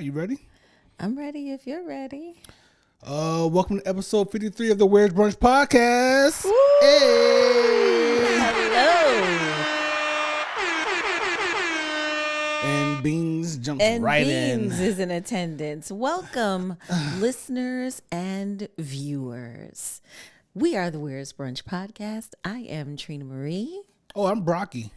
right, you ready? I'm ready if you're ready. Welcome to episode 53 of the Where's Brunch podcast. Woo! Hey! Hello. And Beans jumps And right Beans in. is in attendance. Welcome, listeners and viewers. We are the Where's Brunch podcast. I am Trina Marie. Oh, I'm Brocky.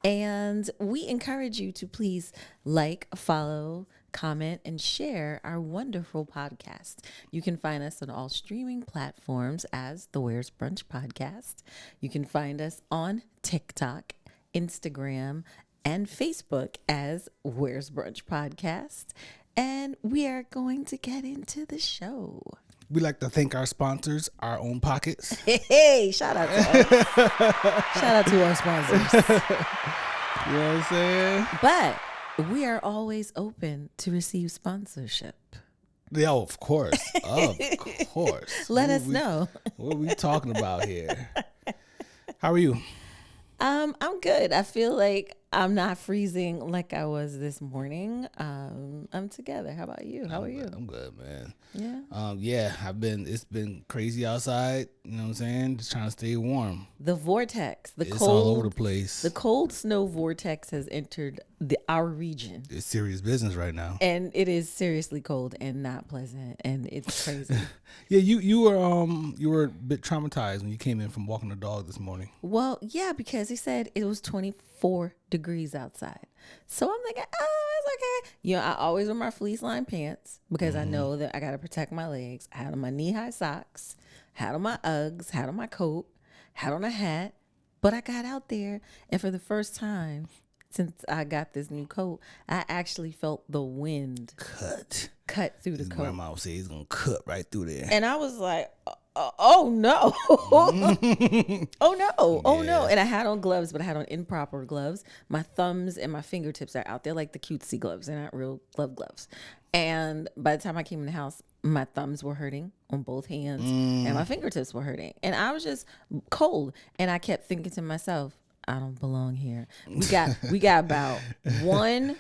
And we encourage you to please like, follow, comment, and share our wonderful podcast. You can find us on all streaming platforms as the Where's Brunch podcast. You can find us on TikTok, Instagram, and Facebook as Where's Brunch podcast. And we are going to get into the show. We like to thank our sponsors, our own pockets. Hey, shout out to us. Shout out to our sponsors. You know what I'm saying? But we are always open to receive sponsorship. Yeah, of course. Of course. Let us know. What are we talking about here? How are you? I'm good. I feel like I'm not freezing like I was this morning. I'm together. How about you? How are you? I'm good, man. Yeah. It's been crazy outside, you know what I'm saying? Just trying to stay warm. The vortex, It's all over the place. The cold snow vortex has entered our region. It's serious business right now. And it is seriously cold and not pleasant, and it's crazy. Yeah, you were a bit traumatized when you came in from walking the dog this morning. Well, yeah, because he said it was 24 degrees outside. So I'm like, it's okay. You know, I always wear my fleece lined pants because I know that I got to protect my legs. I had on my knee-high socks, had on my Uggs, had on my coat, had on a hat. But I got out there, and for the first time since I got this new coat, I actually felt the wind cut through the coat. Grandma would say he's going to cut right through there. And I was like, oh no. Oh no. And I had on gloves, but I had on improper gloves. My thumbs and my fingertips are out. They're like the cutesy gloves. They're not real gloves. And by the time I came in the house, my thumbs were hurting on both hands and my fingertips were hurting. And I was just cold. And I kept thinking to myself, I don't belong here. We got about one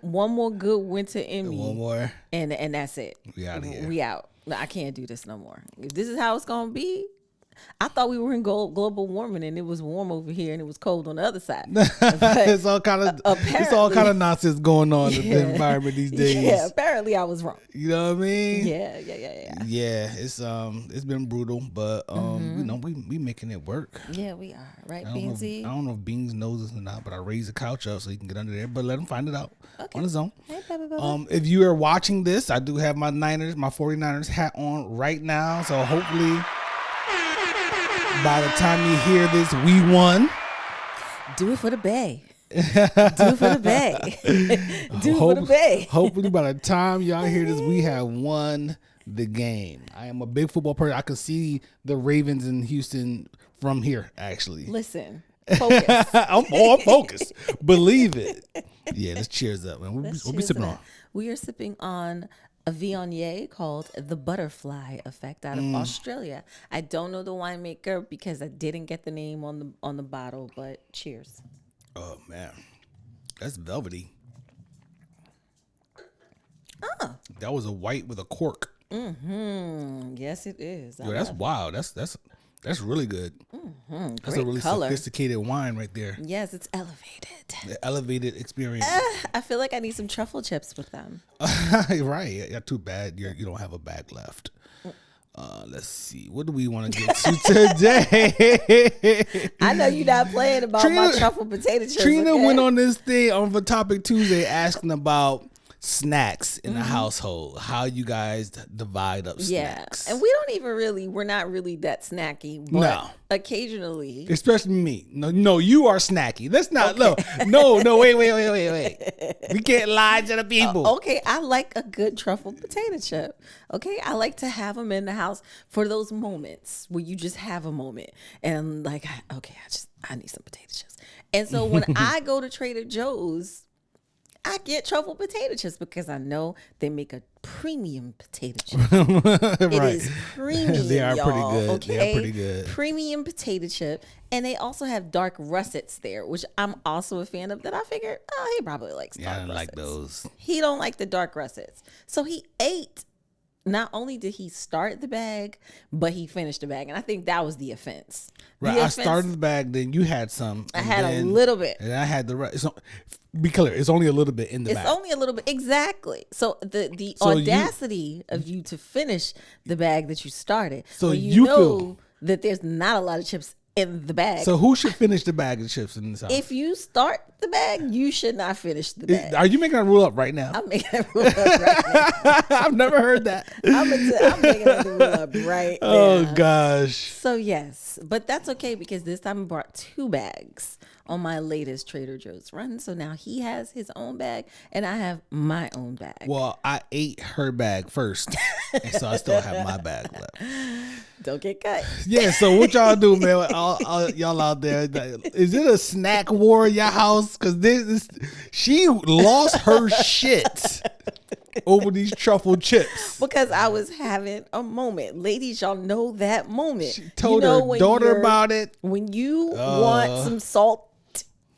more good winter in me. One more. And that's it. We out of here. We out. I can't do this no more. If this is how it's gonna be, I thought we were in global warming and it was warm over here and it was cold on the other side. It's all kind of nonsense going on in the environment these days. Yeah, apparently I was wrong. You know what I mean? Yeah. Yeah, it's been brutal, but you know, we making it work. Yeah, we are. Right, I Beansy? don't know if Beans knows this or not, but I raised the couch up so he can get under there. But let him find it out on his own. Hey, baby. If you are watching this, I do have my 49ers hat on right now. So hopefully by the time you hear this, we won. Do it for the Bay. Do it for the Bay. Do it for the Bay. Hopefully by the time y'all hear this, we have won the game. I am a big football person. I can see the Ravens in Houston from here, actually. Listen, focus. I'm focused. Believe it. Yeah, let's cheers up, man. We'll be sipping on. We are sipping on a Viognier called the Butterfly Effect out of Australia. I don't know the winemaker because I didn't get the name on the bottle, but cheers. Oh man, that's velvety. That was a white with a cork. Yes, it is. Yo, that's wild. That's really good. That's Great a really color. sophisticated wine right there. Yes, it's elevated. The elevated experience. I feel like I need some truffle chips with them. Right. Yeah, too bad you don't have a bag left. Let's see. What do we want to get to today? I know you're not playing about my truffle potato chips. Trina okay? went on this thing on For Topic Tuesday asking about snacks in the household, how you guys divide up snacks. Yeah, and we're not really that snacky, but No. occasionally. Especially me. No, you are snacky. Let's not, wait. We can't lie to the people. Okay, I like a good truffle potato chip. Okay, I like to have them in the house for those moments where you just have a moment and like, I need some potato chips. And so when I go to Trader Joe's, I get truffle potato chips because I know they make a premium potato chip. It is premium. They are y'all, pretty good. Okay? They are pretty good. Premium potato chip. And they also have dark russets there, which I'm also a fan of. That I figured, oh, he probably likes dark russets. I don't like those. He don't like the dark russets. So he ate. Not only did he start the bag, but he finished the bag. And I think that was the offense. Right. I started the bag, then you had some. I had a little bit. And I had the rest. So, be clear, it's only a little bit in the bag. It's only a little bit. Exactly. So the audacity of you to finish the bag that you started. So when you know feel that there's not a lot of chips in the bag. So who should finish the bag of chips in this house? If you start the bag, you should not finish the bag. Are you making a rule up right now? I'm making that rule up right now. I've never heard that. I'm making that rule up right now. Oh gosh. So yes, but that's okay because this time I brought 2 bags on my latest Trader Joe's run. So now he has his own bag and I have my own bag. Well, I ate her bag first, and so I still have my bag left. Don't get cut. Yeah, so what y'all do, man? All y'all out there, is it a snack war in your house? Because she lost her shit over these truffle chips. Because I was having a moment. Ladies, y'all know that moment. She told her daughter about it. When you want some salt,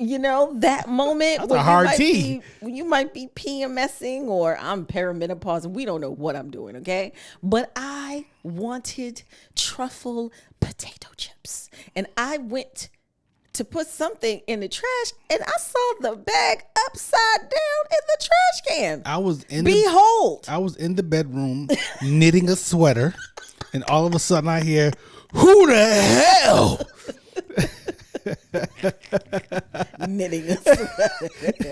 that moment when a hard tea. You might be PMSing or I'm perimenopausing. We don't know what I'm doing, okay? But I wanted truffle potato chips. And I went to put something in the trash and I saw the bag upside down in the trash can. I was in the bedroom knitting a sweater and all of a sudden I hear, who the hell? Knitting a sweater.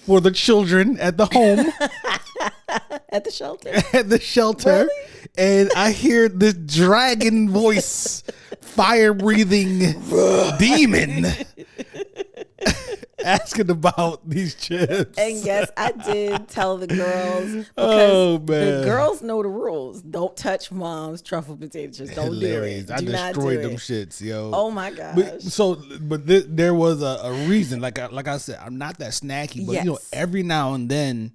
for the children at the home. At the shelter. At the shelter. Really? And I hear this dragon voice, fire breathing demon asking about these chips. And yes, I did tell the girls because the girls know the rules. Don't touch mom's truffle potato chips. Don't Hilarious. do it. I destroyed them shits, yo. Oh my gosh. But there was a reason. Like I said, I'm not that snacky, but every now and then,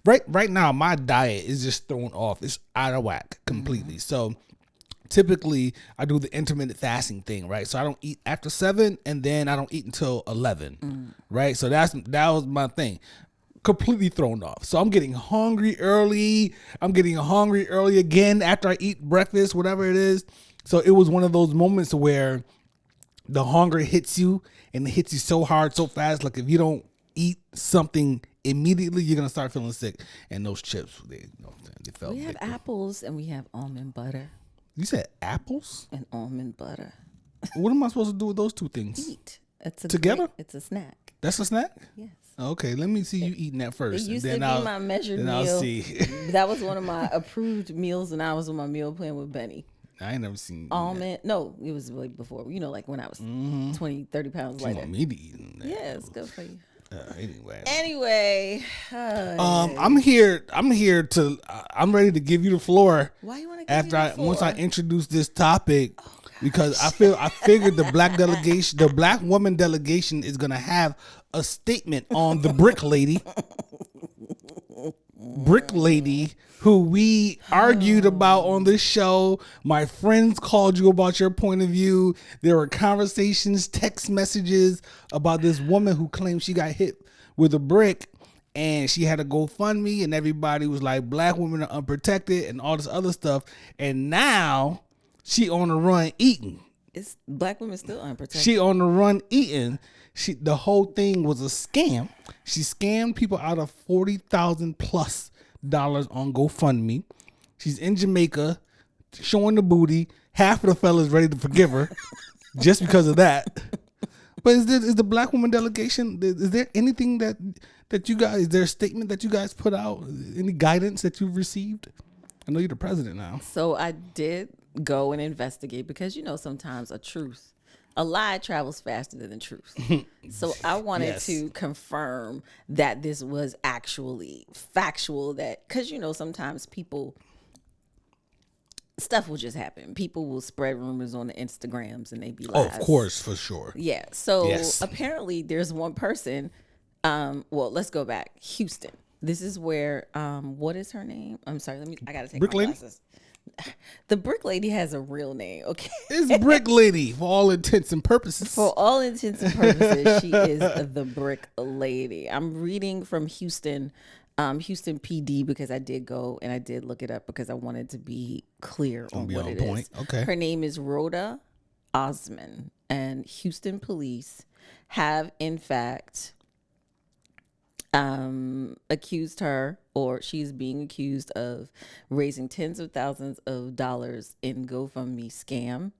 right now my diet is just thrown off. It's out of whack completely. Mm-hmm. So typically I do the intermittent fasting thing, right? So I don't eat after 7 and then I don't eat until 11, right? So that was my thing. Completely thrown off. So I'm getting hungry early. I'm getting hungry early again after I eat breakfast, whatever it is. So it was one of those moments where the hunger hits you and it hits you so hard, so fast. Like if you don't eat something immediately, you're going to start feeling sick. And those chips, they felt We have apples and we have almond butter. You said apples? And almond butter. What am I supposed to do with those two things? Eat. It's together? It's a snack. That's a snack? Yes. Okay, let me see you eating that first. It used to be my measured meal. I'll see. That was one of my approved meals when I was on my meal plan with Benny. I ain't never seen almond. No, it was way before. Like when I was 20, 30 pounds lighter. You want me to eat that? Yeah, it's good for you. Anyway, I'm here to. I'm ready to give you the floor. Why you want to give me the floor? Once I introduce this topic, because I figured the Black Woman Delegation is gonna have a statement on the brick lady, who we argued about on this show. My friends called you about your point of view. There were conversations, text messages about this woman who claimed she got hit with a brick and she had a GoFundMe and everybody was like, Black women are unprotected and all this other stuff. And now she on the run eating. It's Black women still unprotected. She on the run eating. The whole thing was a scam. She scammed people out of $40,000 plus on GoFundMe. She's in Jamaica showing the booty. Half of the fellas ready to forgive her just because of that. But is the Black Woman Delegation, is there anything that you guys, is there a statement that you guys put out? Any guidance that you've received? I know you're the president now. So I did go and investigate because sometimes a lie travels faster than the truth. So I wanted to confirm that this was actually factual, because sometimes stuff will just happen. People will spread rumors on the Instagrams and they be lies. Oh, of course, for sure. Yeah. So apparently there's one person Well, let's go back. Houston. This is where what is her name? I'm sorry, I gotta take Brick my Lady? glasses. The Brick Lady has a real name, okay? It's Brick Lady for all intents and purposes. For all intents and purposes, she is the Brick Lady. I'm reading from Houston PD, because I did go and I did look it up because I wanted to be clear on what it is. Okay. Her name is Rhoda Osman, and Houston police have in fact accused her, or she's being accused of raising tens of thousands of dollars in GoFundMe scam.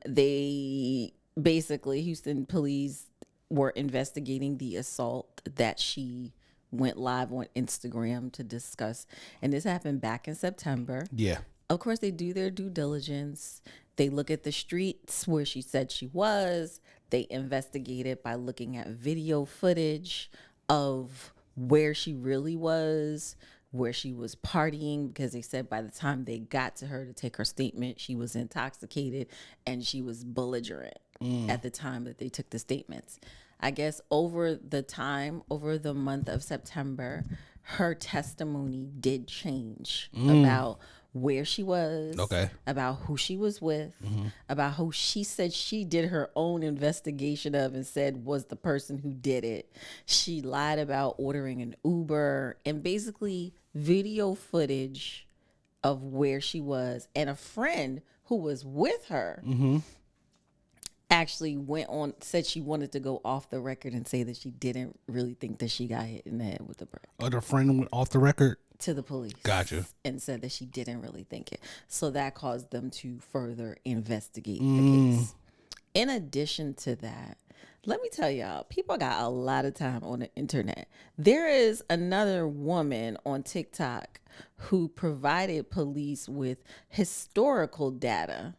They basically, Houston police were investigating the assault that she went live on Instagram to discuss, and this happened back in September. Yeah. Of course, they do their due diligence. They look at the streets where she said she was. They investigate it by looking at video footage of where she really was, where she was partying, because they said by the time they got to her to take her statement, she was intoxicated and she was belligerent at the time that they took the statements. I guess over the month of September, her testimony did change about where she was, about who she was with, about who she said she did her own investigation of and said was the person who did it. She lied about ordering an Uber, and basically video footage of where she was. And a friend who was with her actually went on, said she wanted to go off the record and say that she didn't really think that she got hit in the head with a brick. Oh, the friend went off the record? To the police. Gotcha. And said that she didn't really think it. So that caused them to further investigate the case. In addition to that, let me tell y'all, people got a lot of time on the internet. There is another woman on TikTok who provided police with historical data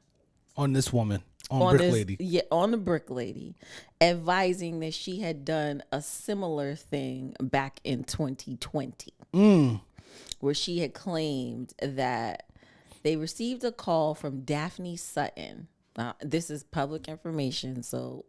on this woman. On Brick Lady. Yeah, on the Brick Lady, advising that she had done a similar thing back in 2020, where she had claimed that they received a call from Daphne Sutton. This is public information, so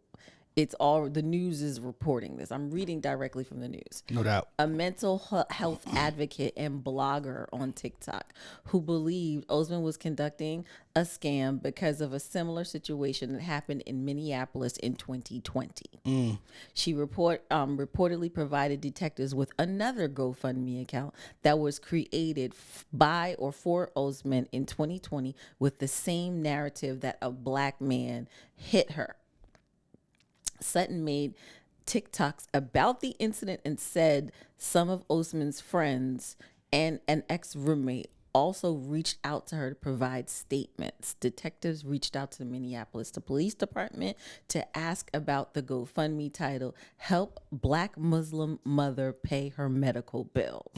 it's all, the news is reporting this. I'm reading directly from the news. No doubt. A mental health advocate and blogger on TikTok who believed Osman was conducting a scam because of a similar situation that happened in Minneapolis in 2020. She reportedly provided detectives with another GoFundMe account that was created by or for Osman in 2020 with the same narrative that a black man hit her. Sutton made TikToks about the incident and said some of Osman's friends and an ex-roommate also reached out to her to provide statements. Detectives reached out to the Minneapolis Police Department to ask about the GoFundMe title, Help Black Muslim Mother Pay Her Medical Bills.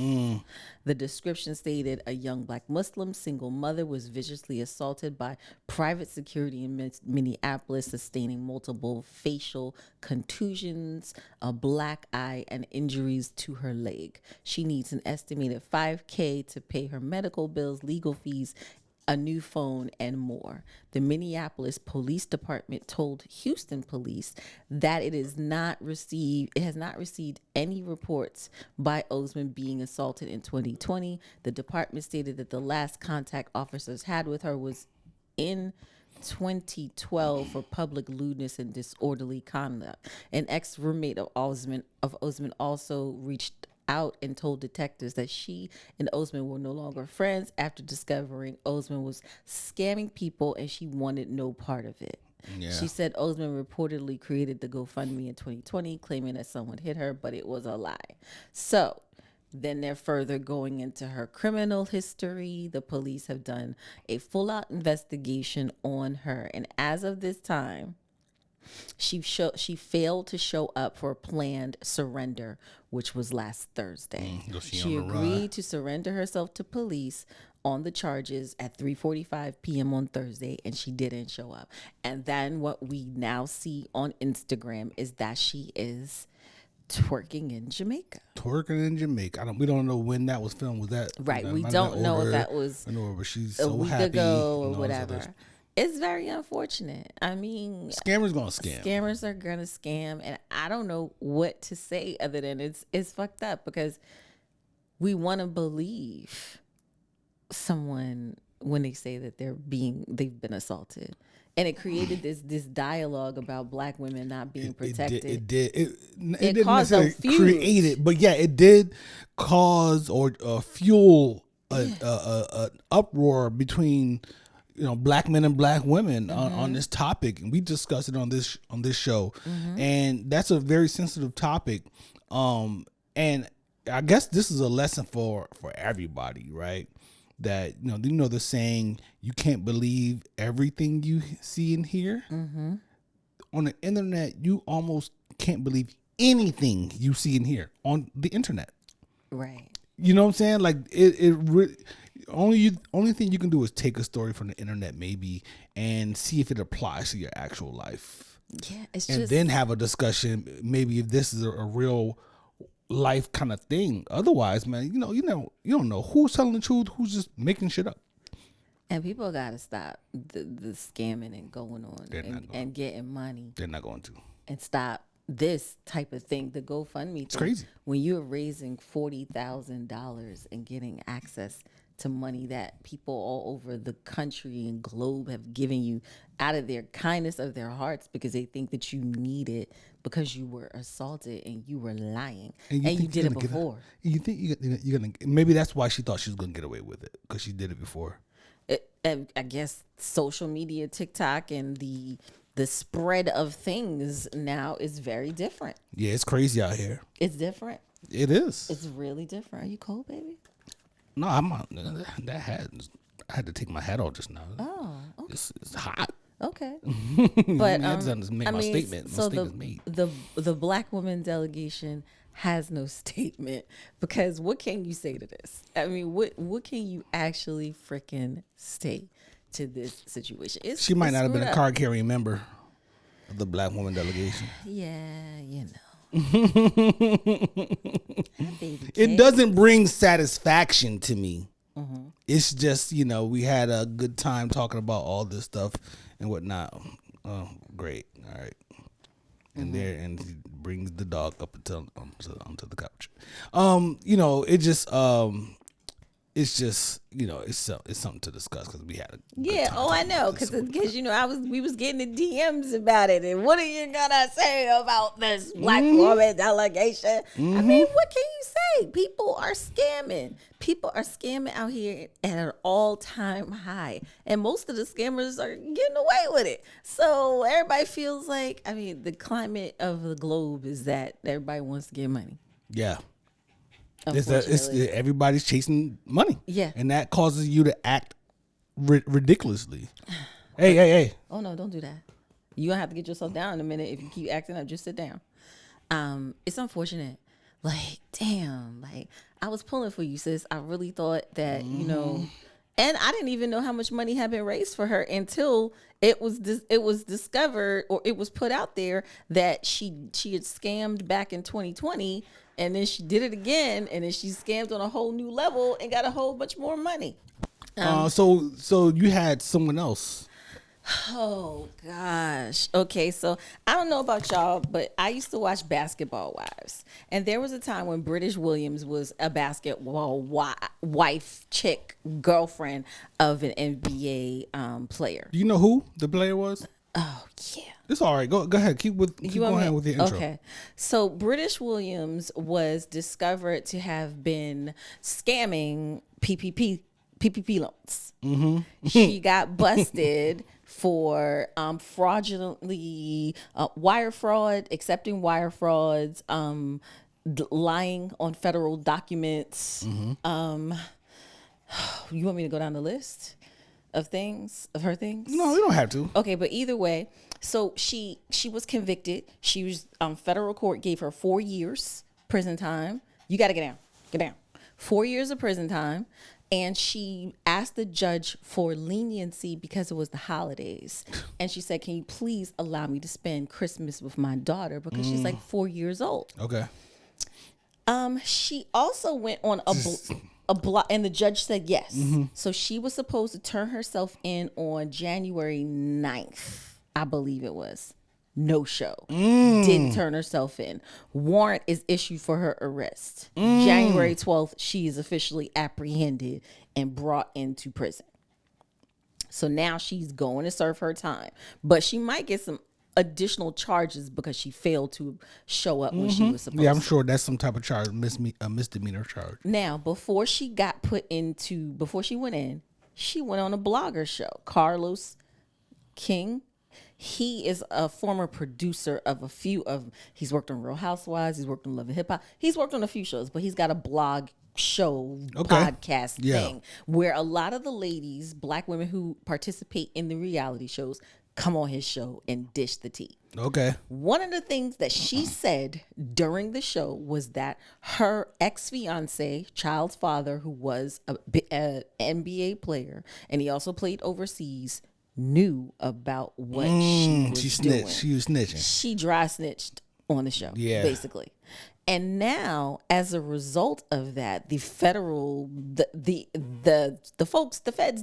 The description stated a young Black Muslim single mother was viciously assaulted by private security in Minneapolis, sustaining multiple facial contusions, a black eye, and injuries to her leg. She needs an estimated $5,000 to pay her medical bills, legal fees, a new phone, and more. The Minneapolis Police Department told Houston police that it has not received any reports by Osman being assaulted in 2020. The department stated that the last contact officers had with her was in 2012 for public lewdness and disorderly conduct. An ex-roommate of Osman also reached out and told detectives that she and Osman were no longer friends after discovering Osman was scamming people and she wanted no part of it. Yeah. She said Osman reportedly created the GoFundMe in 2020, claiming that someone hit her, but it was a lie. So then they're further going into her criminal history. The police have done a full-out investigation on her, and as of this time, she failed to show up for a planned surrender, which was last Thursday. She agreed to surrender herself to police on the charges at 3:45 p.m. on Thursday, and she didn't show up. And then what we now see on Instagram is that she is twerking in Jamaica. We don't know when that was filmed. Was that right? We don't know if that was but she's a so week happy ago or whatever. It's very unfortunate. I mean, Scammers gonna scam. Scammers are gonna scam, and I don't know what to say other than it's fucked up because we want to believe someone when they say that they've been assaulted. And it created this dialogue about Black women not being protected. It did. It didn't necessarily create it, but yeah, it did cause or fuel an uproar between Black men and Black women on this topic, and we discussed it on this show, and that's a very sensitive topic. And I guess this is a lesson for everybody, right? That the saying, you can't believe everything you see and hear. On the internet, you almost can't believe anything you see and hear on the internet. Right. You know what I'm saying? Like only thing you can do is take a story from the internet maybe and see if it applies to your actual life. Yeah, and then have a discussion maybe if this is a real life kind of thing. Otherwise, man, you don't know who's telling the truth, who's just making shit up. And people gotta stop the scamming and going on and getting money. They're not going to. And stop this type of thing. The GoFundMe. It's crazy. When you're raising $40,000 and getting access to money that people all over the country and globe have given you out of their kindness of their hearts because they think that you need it because you were assaulted and you were lying and you did it before. You think you're gonna? Maybe that's why she thought she was gonna get away with it because she did it before. I guess social media, TikTok, and the spread of things now is very different. Yeah, it's crazy out here. It's different. It is. It's really different. Are you cold, baby? No, I'm not. That hat. I had to take my hat off just now. Oh, okay. It's hot. Okay, but my statement. My statement's made. The Black Woman Delegation has no statement because what can you say to this? I mean, what can you actually freaking say to this situation? She might not have been a card carrying member of the Black Woman Delegation. Yeah, It doesn't bring satisfaction to me. It's just, we had a good time talking about all this stuff and whatnot. Oh, great. All right. And and he brings the dog up onto the couch. It's just it's something to discuss because we had I know because we was getting the DMs about it, and what are you gonna say about this Black Woman Delegation? I mean, what can you say? People are scamming out here at an all-time high, and most of the scammers are getting away with it. So everybody feels like, the climate of the globe is that everybody wants to get money. Yeah. It's everybody's chasing money. Yeah. And that causes you to act ridiculously. Hey. Oh, no, don't do that. You're going to have to get yourself down in a minute. If you keep acting up, just sit down. It's unfortunate. Like, damn. Like, I was pulling for you, sis. I really thought that, and I didn't even know how much money had been raised for her until it was discovered, or it was put out there that she had scammed back in 2020, and then she did it again, and then she scammed on a whole new level and got a whole bunch more money. So you had someone else. Oh gosh. Okay, so I don't know about y'all, but I used to watch Basketball Wives, and there was a time when British Williams was a basketball wife, chick, girlfriend of an NBA player. Do you know who the player was? Oh yeah. It's all right. Go ahead. Keep going ahead with your intro. Okay. So British Williams was discovered to have been scamming PPP loans. She got busted for fraudulently wire fraud, accepting wire frauds, lying on federal documents. You want me to go down the list of her things? No, we don't have to. Okay, but either way, so she was convicted. She was federal court gave her 4 years prison time. You got to get down. 4 years of prison time. And she asked the judge for leniency because it was the holidays. And she said, can you please allow me to spend Christmas with my daughter? Because she's like 4 years old. Okay. She also went on and the judge said yes. So she was supposed to turn herself in on January 9th, I believe it was. No show. Didn't turn herself in. Warrant is issued for her arrest. January 12th, she is officially apprehended and brought into prison. So now she's going to serve her time, but she might get some additional charges because she failed to show up when she was supposed to. Yeah, I'm sure that's some type of charge, a misdemeanor charge. Now, before she went in, she went on a blogger show. Carlos King, he is a former producer of he's worked on Real Housewives, he's worked on Love and Hip Hop, he's worked on a few shows, but he's got a blog show podcast thing where a lot of the ladies, black women who participate in the reality shows, come on his show and dish the tea. Okay. One of the things that she said during the show was that her ex-fiance, child's father, who was an NBA player, and he also played overseas, knew about what she was doing. She was snitching. She dry snitched on the show, basically. And now, as a result of that, the feds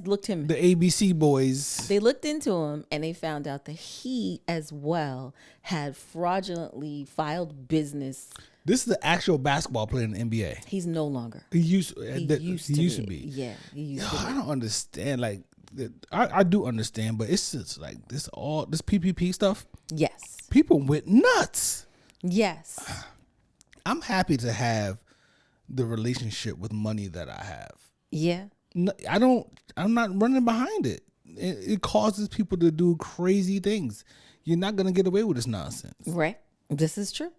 looked him. The ABC boys. They looked into him and they found out that he, as well, had fraudulently filed business. This is the actual basketball player in the NBA. He's no longer. He used to be. Yeah, he used to be. I don't understand. Like, I do understand, but it's just like this PPP stuff. Yes. People went nuts. Yes. I'm happy to have the relationship with money that I have. Yeah. No, I'm not running behind it. It causes people to do crazy things. You're not going to get away with this nonsense. Right. This is true.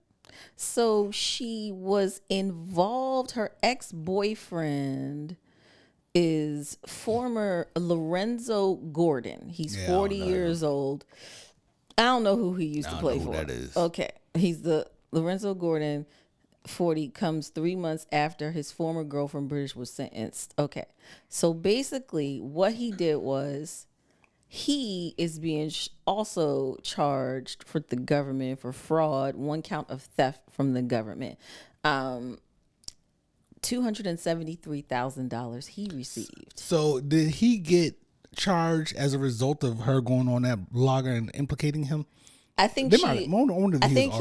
So she was involved. Her ex-boyfriend is former Lorenzo Gordon. He's 40 years old. I don't know who he used to play for. That is. Okay. He's the Lorenzo Gordon. 40 comes 3 months after his former girlfriend British was sentenced. Okay. So basically what he did was he is being also charged for the government for fraud, 1 count of theft from the government. $273,000 he received. So did he get charged as a result of her going on that blogger and implicating him? I think he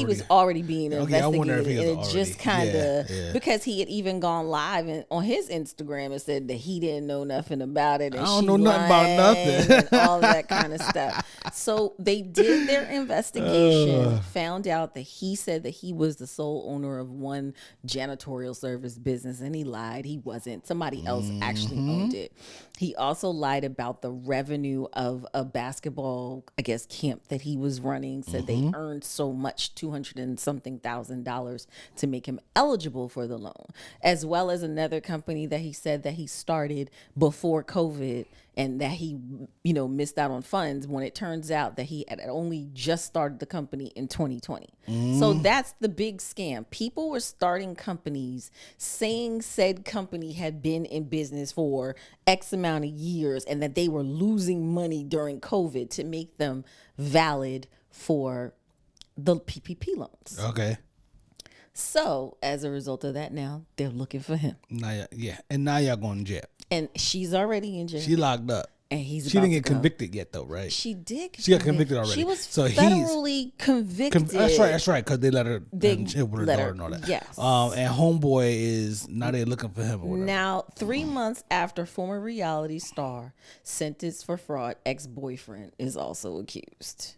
was already being investigated, and it just kind of because he had even gone live on his Instagram and said that he didn't know nothing about it, and I don't know nothing about nothing, and all that kind of stuff. So they did their investigation, found out that he said that he was the sole owner of one janitorial service business, and he lied. He wasn't. Somebody else actually owned it. He also lied about the revenue of a basketball, I guess, camp that he was running. Said they earned so much, $200 and something thousand to make him eligible for the loan, as well as another company that he said that he started before COVID and that he, missed out on funds when it turns out that he had only just started the company in 2020. So that's the big scam. People were starting companies saying said company had been in business for X amount of years and that they were losing money during COVID to make them valid for the PPP loans. Okay. So as a result of that, now they're looking for him. And now y'all going to jail. And she's already in jail. She locked up. And she didn't get convicted yet, though, right? She did. She got convicted already. She was federally convicted. That's right, because they let her chill with her daughter and all that. Yes. And homeboy is now they're looking for him. Or whatever. Now, 3 months after former reality star sentenced for fraud, ex-boyfriend is also accused.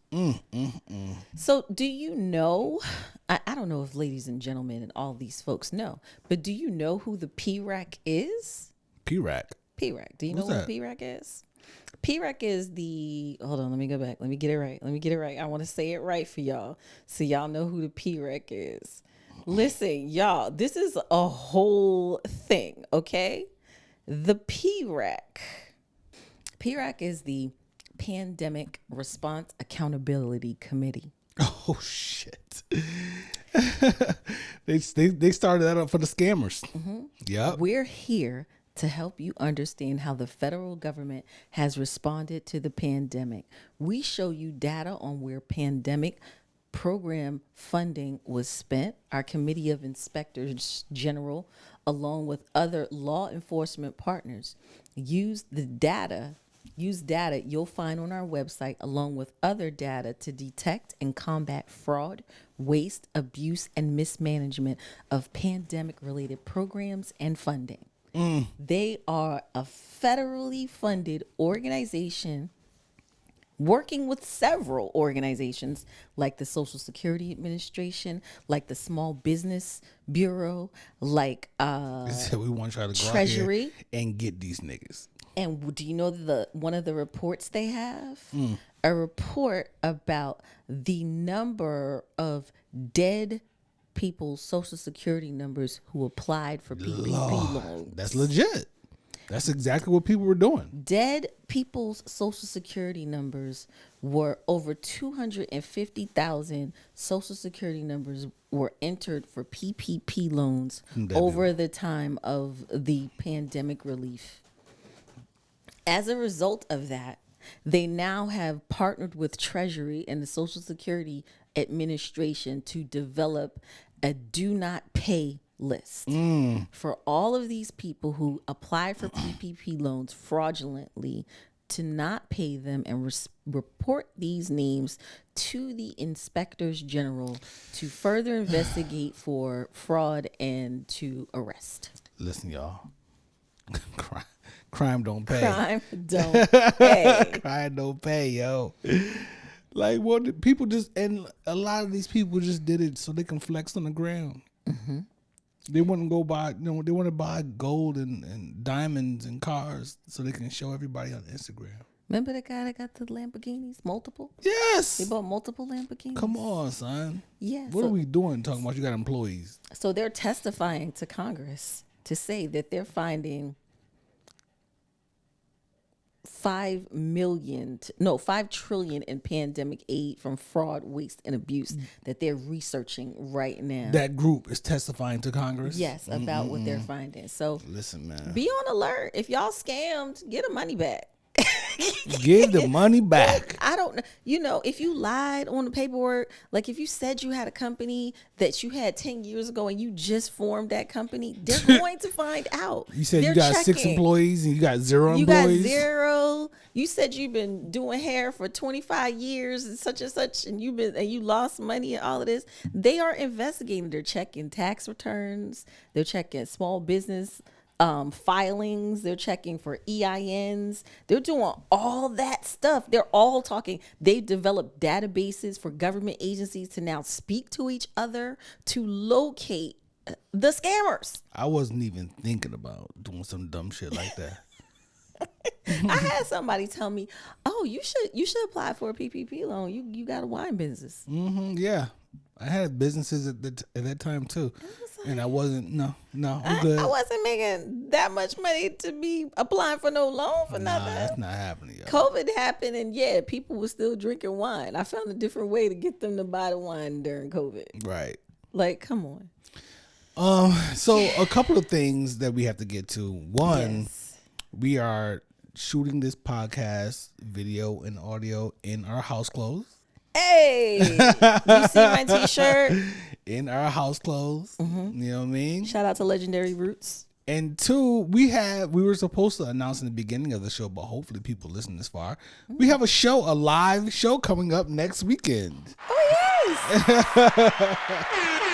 So, do you know? I don't know if ladies and gentlemen and all these folks know, but do you know who the PRAC is? PRAC. PRAC. Do you know what PRAC is? PRAC is hold on, let me go back. Let me get it right. I want to say it right for y'all so y'all know who the PRAC is. Listen, y'all, this is a whole thing, okay? The PRAC is the Pandemic Response Accountability Committee. Oh, shit. They started that up for the scammers. Yeah. We're here to help you understand how the federal government has responded to the pandemic. We show you data on where pandemic program funding was spent. Our Committee of Inspectors General along with other law enforcement partners. Use data you'll find on our website, along with other data, to detect and combat fraud, waste, abuse, and mismanagement of pandemic-related programs and funding. They are a federally funded organization working with several organizations like the Social Security Administration, like the Small Business Bureau, like we want to try to go Treasury, out here and get these niggas. And do you know one of the reports they have? A report about the number of dead people's Social Security numbers who applied for PPP loans. That's legit. That's exactly what people were doing. Dead people's Social Security numbers were over 250,000 Social Security numbers were entered for PPP loans over the time of the pandemic relief. As a result of that, they now have partnered with Treasury and the Social Security Administration to develop a do not pay list for all of these people who applied for PPP loans fraudulently, to not pay them and report these names to the inspectors general to further investigate for fraud and to arrest. Listen, y'all. Crime don't pay. Crime don't pay. Crime don't pay, yo. Like, what people just, and a lot of these people just did it so they can flex on the ground. Mm-hmm. They want to go buy, they want to buy gold and diamonds and cars so they can show everybody on Instagram. Remember the guy that got the Lamborghinis, multiple? Yes. They bought multiple Lamborghinis. Come on, son. Yeah. What are we doing talking about you got employees? So they're testifying to Congress to say that they're finding $5 trillion in pandemic aid from fraud, waste, and abuse that they're researching right now. That group is testifying to Congress? Yes, about what they're finding. So listen, man, be on alert. If y'all scammed, get the money back. Give the money back. I don't know. You know, if you lied on the paperwork, like if you said you had a company that you had 10 years ago and you just formed that company, they're going to find out. You said they're you got checking. 6 employees and you got 0 employees? You got 0. You said you've been doing hair for 25 years and such, and you lost money and all of this. They are investigating. They're checking tax returns. They're checking small business filings. They're checking for EINs. They're doing all that stuff. They're all talking. They've developed databases for government agencies to now speak to each other to locate the scammers. I wasn't even thinking about doing some dumb shit like that. I had somebody tell me, "Oh, you should apply for a PPP loan. You got a wine business." Mm-hmm, yeah, I had businesses at that time too, and I wasn't. No, I'm good. I wasn't making that much money to be applying for no loan for nothing. That's not happening. Y'all. COVID happened, and yeah, people were still drinking wine. I found a different way to get them to buy the wine during COVID. Right. Like, come on. So a couple of things that we have to get to. One. Yes. We are shooting this podcast, video and audio in our house clothes. Hey, you see my t-shirt? In our house clothes. Mm-hmm. You know what I mean? Shout out to Legendary Roots. And 2, we were supposed to announce in the beginning of the show, but hopefully people listen this far. Mm-hmm. We have a live show coming up next weekend. Oh, yes.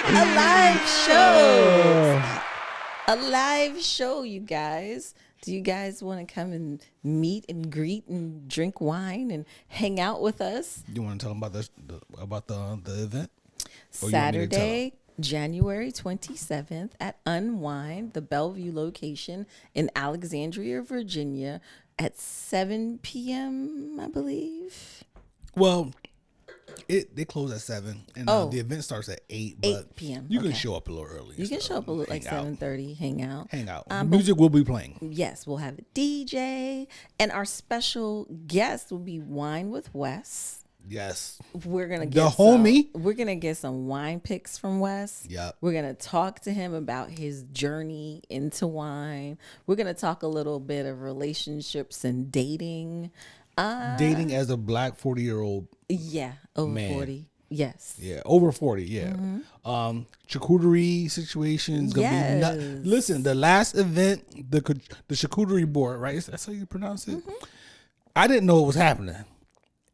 A live show. A live show, you guys. Do you guys want to come and meet and greet and drink wine and hang out with us? You want to tell them about the event? Saturday, January 27th at Unwind, the Bellevue location in Alexandria, Virginia at 7 p.m., I believe. Well, they close at 7, and the event starts at 8. But 8 p.m. You can show up a little early. You can show up a little like 7:30. Hang out. Music will be playing. Yes, we'll have a DJ, and our special guest will be Wine with Wes. Yes, we're gonna get the homie. We're gonna get some wine picks from Wes. Yep. We're gonna talk to him about his journey into wine. We're gonna talk a little bit of relationships and dating. Dating as a Black 40-year-old. Yeah, over man. 40. Yes. Yeah, over 40. Yeah. Charcuterie situations gonna be nuts. Listen, the last event, the charcuterie board, right? That's how you pronounce it. I didn't know it was happening,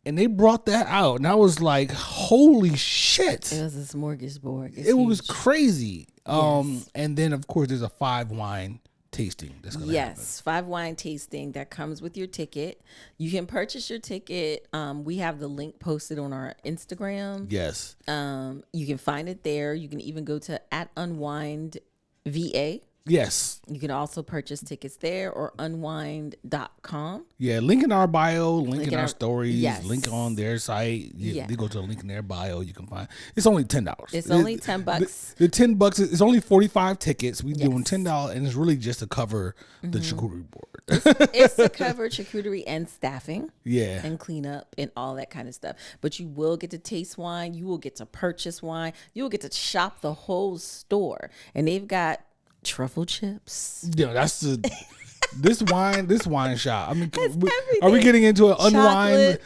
and they brought that out, and I was like, "Holy shit!" It was a smorgasbord. It was crazy. And then of course there's a 5 wine tasting that's gonna happen. 5 wine tasting that comes with your ticket. You can purchase your ticket. We have the link posted on our Instagram. Yes. You can find it there. You can even go to @unwindva. Yes. You can also purchase tickets there or unwind.com. Yeah, link in our bio, link in our stories, yes. link on their site. Yeah. You go to the link in their bio, you can find. It's only $10. It's only $10. The $10 is only 45 tickets. We doing $10, and it's really just to cover the charcuterie board. It's to cover charcuterie and staffing. Yeah. And cleanup and all that kind of stuff. But you will get to taste wine. You will get to purchase wine. You will get to shop the whole store. And they've got truffle chips. Yeah, that's this wine shop. I mean, are we getting into an unwind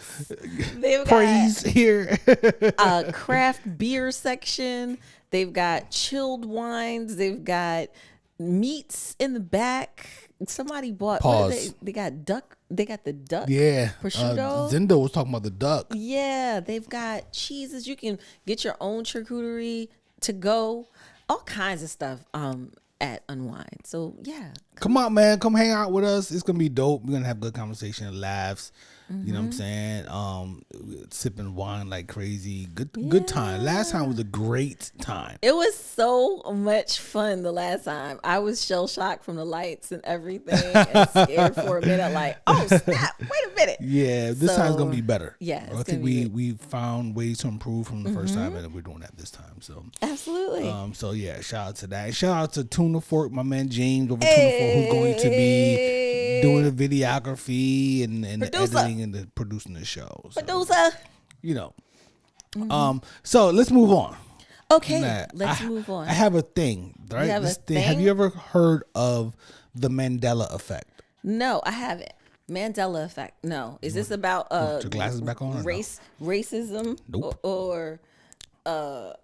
praise here? Craft beer section. They've got chilled wines. They've got meats in the back. Somebody bought. Pause. They got duck. They got the duck. Yeah, prosciutto. Zendo was talking about the duck. Yeah, they've got cheeses. You can get your own charcuterie to go. All kinds of stuff. At Unwind. So yeah. Come on, man. Come hang out with us. It's gonna be dope. We're gonna have good conversation and laughs. You know what I'm saying? Sipping wine like crazy. Good time. Last time was a great time. It was so much fun the last time. I was shell shocked from the lights and everything and scared for a minute, like, oh snap, wait a minute. Yeah, this time's gonna be better. Yeah. I think we found ways to improve from the first time, and we're doing that this time. So absolutely. So yeah, shout out to that. And shout out to Tuna Fork, my man James over Tuna Fork, who's going to be doing the videography and the editing and the producing the show. So, producer. You know. So let's move on. Okay, let's move on. I have a thing, right? Have you ever heard of the Mandela Effect? No, I haven't. Mandela Effect. No. Is this about your glasses back on? Racism? Nope. Or all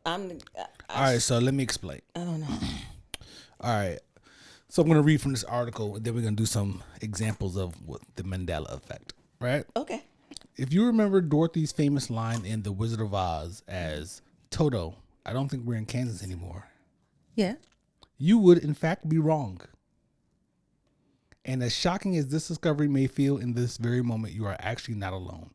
right, so let me explain. I don't know. All right. So I'm going to read from this article, and then we're going to do some examples of what the Mandela Effect, right? Okay. If you remember Dorothy's famous line in The Wizard of Oz as, Toto, I don't think we're in Kansas anymore. Yeah. You would, in fact, be wrong. And as shocking as this discovery may feel in this very moment, you are actually not alone.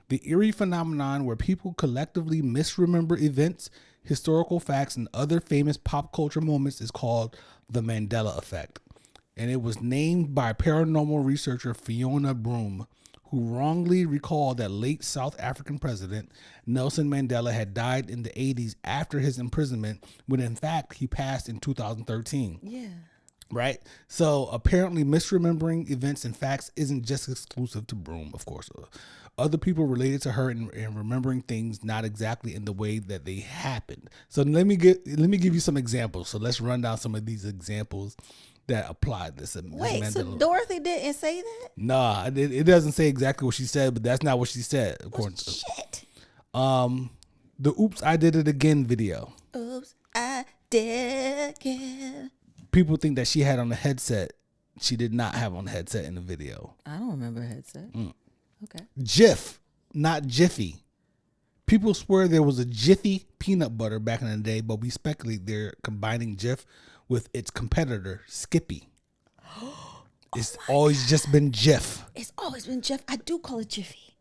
The eerie phenomenon where people collectively misremember events, historical facts, and other famous pop culture moments is called the Mandela Effect. And it was named by paranormal researcher Fiona Broom, who wrongly recalled that late South African president Nelson Mandela had died in the 80s after his imprisonment, when in fact he passed in 2013. Yeah. Right? So apparently misremembering events and facts isn't just exclusive to Broom, of course. Other people related to her and remembering things not exactly in the way that they happened. So let me give you some examples. So let's run down some of these examples that apply this. Wait, so Dorothy didn't say that? Nah, it doesn't say exactly what she said, but that's not what she said. Shit. The "Oops, I Did It Again" video. Oops, I did it again. People think that she had on a headset. She did not have on a headset in the video. I don't remember a headset. Okay. Jif, not Jiffy. People swear there was a Jiffy peanut butter back in the day, but we speculate they're combining Jif with its competitor, Skippy. It's always just been Jif. It's always been Jif. I do call it Jiffy.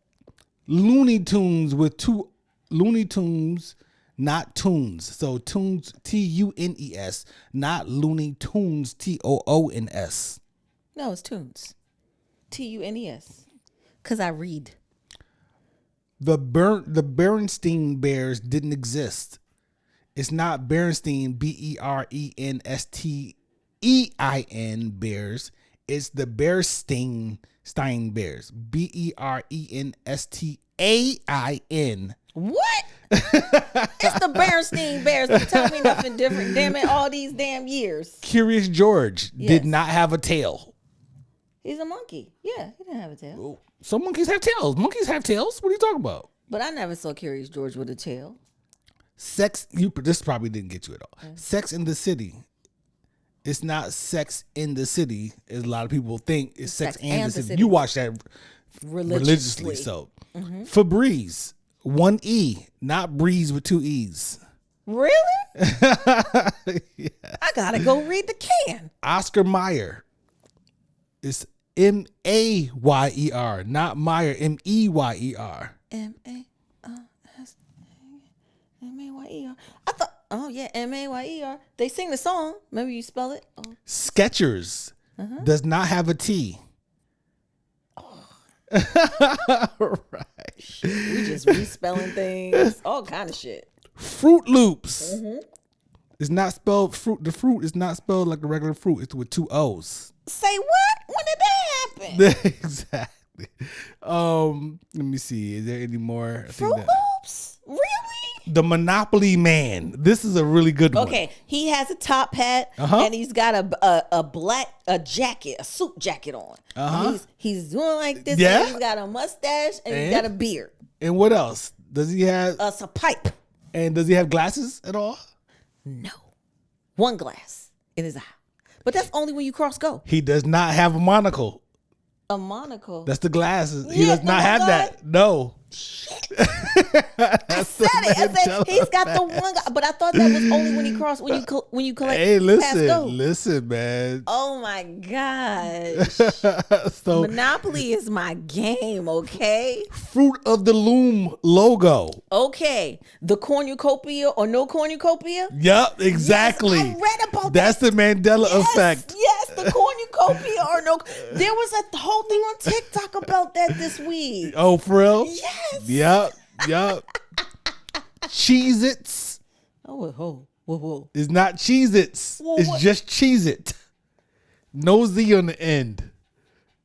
Looney Tunes with two Looney Tunes, not Tunes. So Tunes, Tunes, not Looney Tunes, Toons. No, it's Tunes. Tunes. Because I read. The Berenstein Bears didn't exist. It's not Berenstein, Berenstein Bears. It's the Berenstein Bears, Berenstein. What? It's the Berenstein Bears. Don't tell me nothing different. Damn it, all these damn years. Curious George did not have a tail. He's a monkey. Yeah, he didn't have a tail. Oh, some monkeys have tails. Monkeys have tails. What are you talking about? But I never saw Curious George with a tail. This probably didn't get you at all. Sex in the City. It's not Sex in the City, as a lot of people think. It's Sex and the City. You watch that religiously. So, Febreze, 1 E, not breeze with 2 E's. Really? Yeah. I gotta go read the can. Oscar Mayer. It's Mayer, not Meyer, Meyer. Mayer. I thought, oh yeah, Mayer. They sing the song. Maybe you spell it. Oh. Skechers does not have a T. Oh. Right. We just respelling things, all kind of shit. Fruit Loops. It's not spelled fruit. The fruit is not spelled like a regular fruit. It's with 2 O's. Say what? When did that happen? Exactly. Let me see. Is there any more? Fruit Loops? Really? The Monopoly Man. This is a really good one. Okay, he has a top hat and he's got a black jacket, a suit jacket on. He's doing like this. Yeah. And he's got a mustache and he's got a beard. And what else? Does he have? It's a pipe. And does he have glasses at all? No. One glass in his eye. But that's only when you cross go. He does not have a monocle. A monocle? That's the glasses. He does not have that. No. Shit. I said he's got the one guy, but I thought that was only when he crossed when you collect. Hey, listen, man. Oh my gosh. So Monopoly is my game, okay? Fruit of the Loom logo. Okay. The cornucopia or no cornucopia? Yep, exactly. Yes, I read about That's the Mandela Effect. Yes, the cornucopia or no. There was a whole thing on TikTok about that this week. Oh, for real? Yes. Yep. Cheez-Its. Whoa. It's not Cheez-Its. It's just Cheez-It. No Z on the end.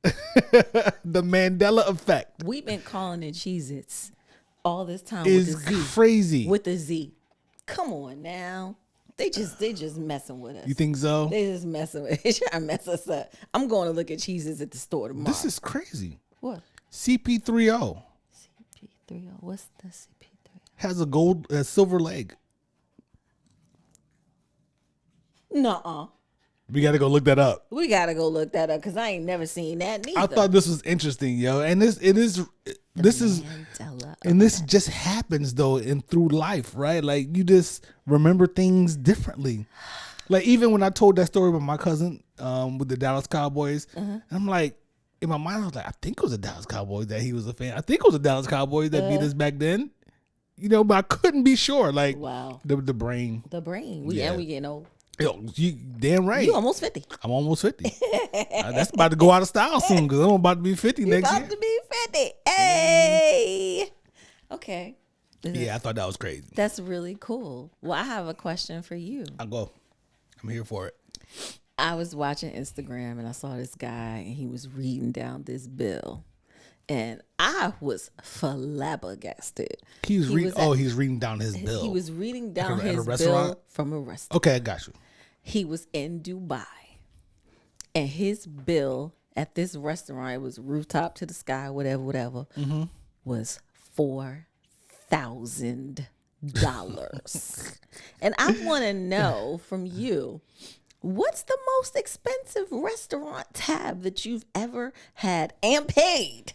The Mandela Effect. We've been calling it Cheez-Its all this time It's with the Z. crazy. With the Z. Come on now. They just messing with us. You think so? They just messing with us. They trying to mess us up. I'm going to look at Cheez-Its at the store tomorrow. This is crazy. What? CP30. CP30. What's the CP30? Has a silver leg. Nuh-uh. We got to go look that up. We got to go look that up because I ain't never seen that neither. I thought this was interesting, yo. And this just happens though through life, right? Like you just remember things differently. Like even when I told that story with my cousin with the Dallas Cowboys, I'm like, in my mind I was like, I think it was a Dallas Cowboys that he was a fan. I think it was a Dallas Cowboys that beat us back then. You know, but I couldn't be sure. Like, wow, the brain. The brain. We getting old. Yo, you damn right. You almost 50. I'm almost 50. That's about to go out of style soon because I'm about to be 50 next year. About to be 50. Hey. Okay. Yeah, I thought that was crazy. That's really cool. Well, I have a question for you. I'll go. I'm here for it. I was watching Instagram and I saw this guy and he was reading down this bill. And I was flabbergasted. He's reading down his bill. He was reading down his bill from a restaurant. Okay, I got you. He was in Dubai. And his bill at this restaurant, it was rooftop to the sky, whatever, was $4,000. And I want to know from you, what's the most expensive restaurant tab that you've ever had and paid?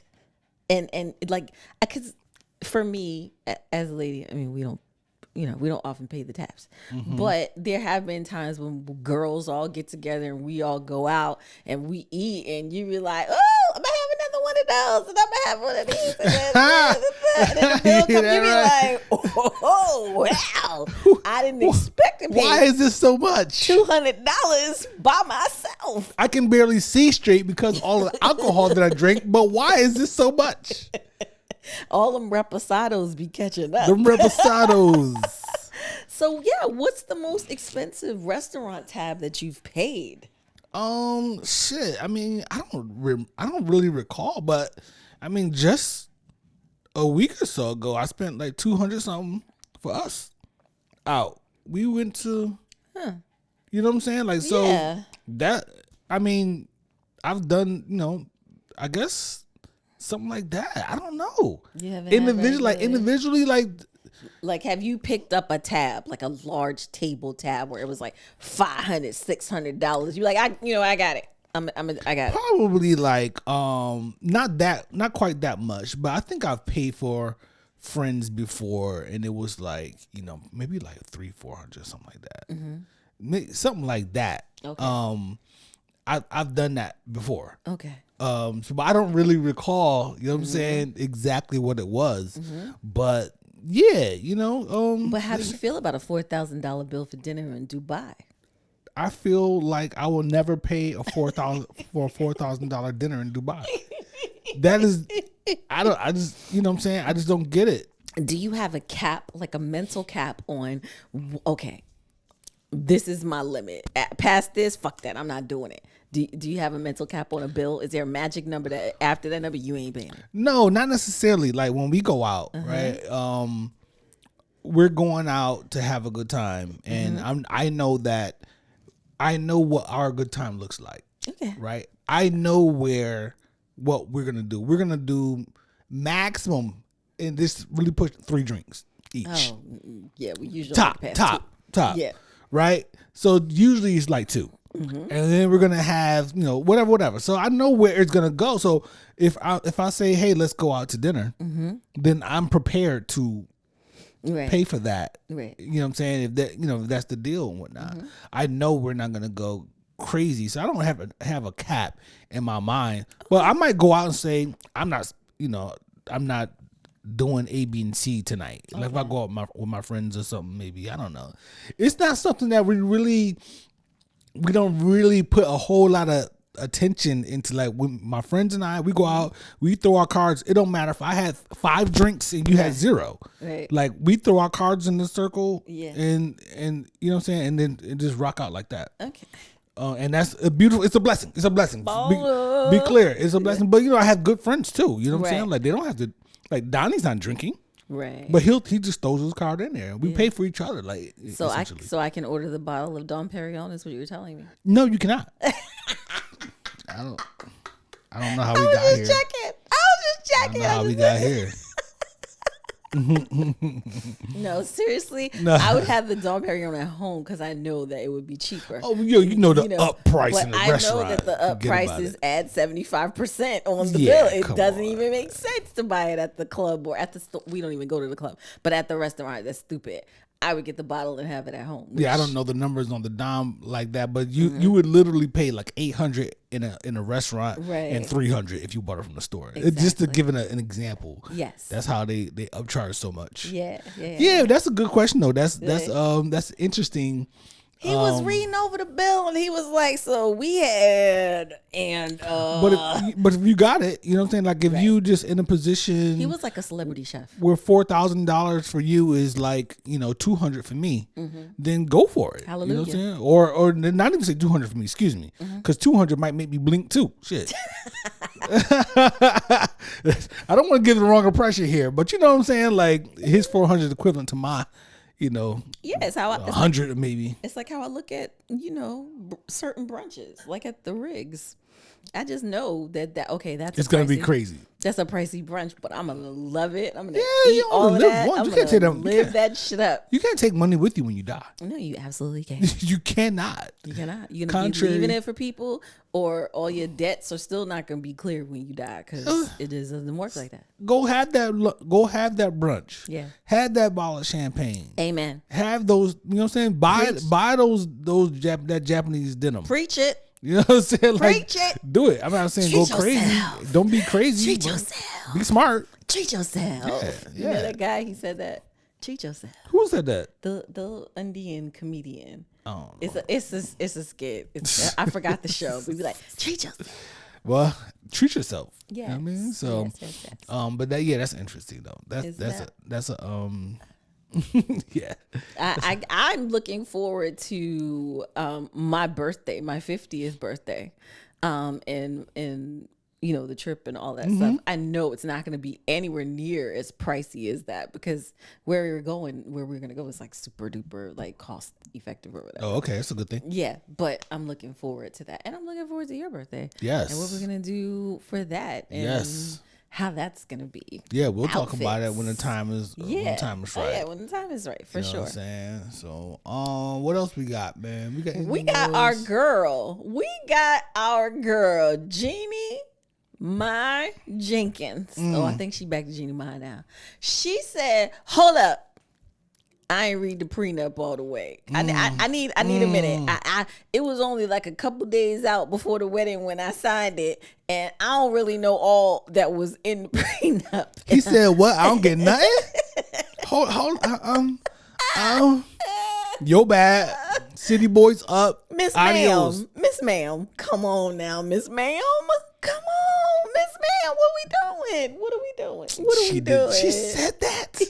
And like, because for me as a lady, I mean, we don't often pay the tabs, but there have been times when girls all get together and we all go out and we eat and you be like, oh, I'm gonna have another one of those and I'm gonna have one of these. And then the bill comes, you be like, oh, wow. I didn't expect to pay. Why is this so much? $200 by myself. I can barely see straight because all of the alcohol that I drink, but why is this so much? All them reposados be catching up. Them reposados. So yeah, what's the most expensive restaurant tab that you've paid? Shit. I mean, I don't really recall, but I mean, just a week or so ago, I spent like 200 something for us out. We went to, you know what I'm saying? Like, so that, I mean, I've done, I guess something like that. I don't know. You haven't individually, like Like, have you picked up a tab, like a large table tab where it was like $500-$600? You like, I got it. I got it. Probably like not quite that much, but I think I've paid for friends before, and it was like, maybe like 300-400, something like that. Something like that. Okay. I've done that before. Okay. So, but I don't really recall, what I'm saying, exactly what it was. But yeah, But how do you feel about a $4,000 bill for dinner in Dubai? I feel like I will never pay a $4,000 dinner in Dubai. That is, I just, what I'm saying, I just don't get it. Do you have a cap, like a mental cap on, okay, this is my limit. Past this, fuck that, I'm not doing it. Do you have a mental cap on a bill? Is there a magic number that after that number you ain't paying? No, not necessarily. Like when we go out, right? We're going out to have a good time, and I know what our good time looks like. Okay. Right? I know what we're gonna do. We're gonna do maximum, and this really push 3 drinks each. Oh, yeah, we usually top. Yeah. Right? So usually it's like 2. And then we're gonna have, whatever. So I know where it's gonna go. So if I say, hey, let's go out to dinner, then I'm prepared to pay for that. Right. You know what I'm saying? If that, if that's the deal and whatnot, I know we're not gonna go crazy. So I don't have a cap in my mind. Well, I might go out and say I'm not doing A, B, and C tonight. Okay. Like if I go out with my friends or something, maybe, I don't know. It's not something that we don't really put a whole lot of attention into. Like when my friends and I, we go out, we throw our cards. It don't matter if I had 5 drinks and you had 0. Right. Like we throw our cards in the circle, and you know what I'm saying, and then it just rock out like that. Okay. And that's a beautiful. It's a blessing. It's a blessing. Be clear. It's a blessing. But I have good friends too. You know what I'm saying? Like they don't have to. Like Donnie's not drinking. Right. But he just throws his card in there. We pay for each other. Like so I can order the bottle of Dom Perignon. Is what you were telling me? No, you cannot. I don't know how we got here. I was just checking. I don't know how we got here. No, seriously, I would have the Dom Perignon at home because I know that it would be cheaper. Oh, the up price in the restaurant. I know that the up prices add 75% on the bill. It doesn't even make sense to buy it at the club or at the store. We don't even go to the club, but at the restaurant, that's stupid. I would get the bottle and have it at home. Yeah, I don't know the numbers on the Dom like that, but you would literally pay like $800 in a restaurant, and $300 if you bought it from the store. Exactly. Just to give it an example. Yes, that's how they upcharge so much. Yeah. That's a good question though. That's interesting. He was reading over the bill and he was like, so we had But if you got it, you know what I'm saying? Like if you just in a position, he was like a celebrity chef where $4,000 for you is like, $200 for me, then go for it. Hallelujah. You know what I'm saying? Or not even say $200 for me, excuse me. Because $200 might make me blink too. Shit. I don't want to give the wrong impression here, but you know what I'm saying? Like his $400 is equivalent to my, it's how 100 maybe. It's like how I look at, certain brunches, like at the Rigs. I just know that okay, it's gonna be crazy. That's a pricey brunch, but I'm gonna love it. I'm gonna eat all of that. I'm gonna live that shit up. You can't take money with you when you die. No, you absolutely can't. You cannot. You cannot. You're gonna be leaving it for people, or all your debts are still not gonna be clear when you die because it doesn't work like that. Go have that brunch. Yeah. Have that bottle of champagne. Amen. Have those. You know what I'm saying? Buy that Japanese denim. Preach it. You know what I'm saying? Preach it. Do it. I'm not saying Treat go crazy. Yourself. Don't be crazy. Treat yourself. Be smart. Treat yourself. Yeah. You know that guy? He said that. Treat yourself. Who said that? The Indian comedian. Oh, it's a skit. I forgot the show. We be like, treat yourself. Well, treat yourself. Yeah. You know what I mean? So, yes. But that's interesting though. That's a yeah. I'm looking forward to my birthday, my 50th birthday, and the trip and all that stuff. I know it's not going to be anywhere near as pricey as that because where we're going to go is like super duper like cost effective or whatever. Oh, okay, that's a good thing. Yeah, but I'm looking forward to that, and I'm looking forward to your birthday. Yes, and what we're gonna do for that. And yes. how that's gonna be. Yeah, we'll talk about it when the time is right. When the time is right, for sure. What I'm saying? So, what else we got, man? We got our girl. Jeannie Mai Jenkins. Oh, I think she back to Jeannie Mai now. She said, "Hold up. I ain't read the prenup all the way. I need a minute. It was only like a couple days out before the wedding when I signed it, and I don't really know all that was in the prenup." He said, "What? I don't get nothing." Yo bad. City boys up. Miss Ma'am, come on now, Miss Ma'am. Come on, Miss Ma'am. What are we doing? She said that.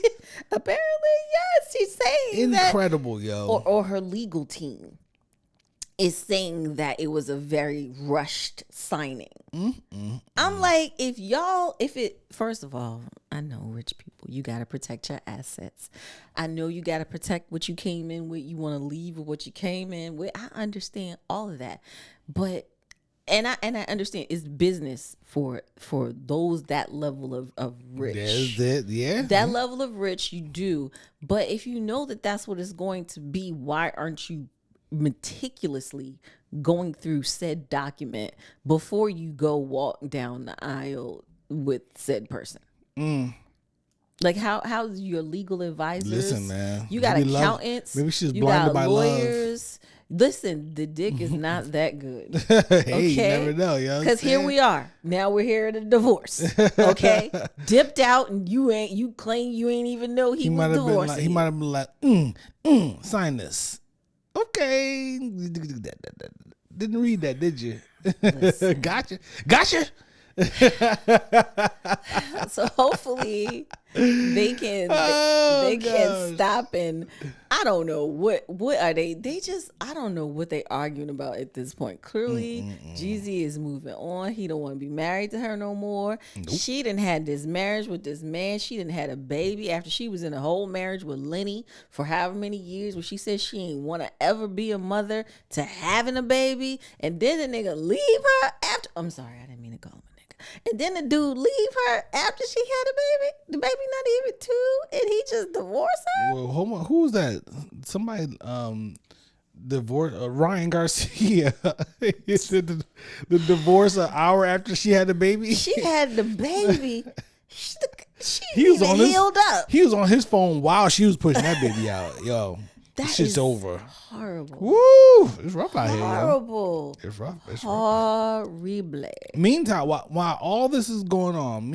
Apparently, yes, she's saying incredible, yo. Or her legal team is saying that it was a very rushed signing. I'm like, first of all, I know rich people, you got to protect your assets. I know you got to protect what you came in with. You want to leave with what you came in with. I understand all of that. But And I understand it's business for those that level of rich. There's it, yeah. That level of rich, you do. But if you know that that's what it's going to be, why aren't you meticulously going through said document before you go walk down the aisle with said person? Like how's your legal advisors? Listen, man. You got accountants. Maybe she's blinded by lawyers. Love. Listen, the dick is not that good. Hey, you never know, yo. Because here we are. Now we're here at a divorce. Okay, dipped out, and you claim you ain't even know he was divorced. He might have been like, sign this. Okay, didn't read that, did you? Gotcha. So hopefully they can stop, and I don't know what are they just, I don't know what they arguing about at this point. Clearly Jeezy is moving on. He don't want to be married to her no more. Nope. She done had this marriage with this man. She done had a baby after she was in a whole marriage with Lenny for however many years, where she said she ain't want to ever be a mother to having a baby, and then the nigga leave her after. I'm sorry, I didn't mean to call him. And then the dude leave her after she had a baby. The baby not even 2, and he just divorced her. Well, hold on. Who was that? Somebody divorced Ryan Garcia. He said the divorce an hour after she had the baby. She had the baby. He was healed up. He was on his phone while she was pushing that baby out. Yo. That shit's over. Horrible. Woo! It's rough out here. Horrible. It's rough. Horrible. Meantime, while all this is going on,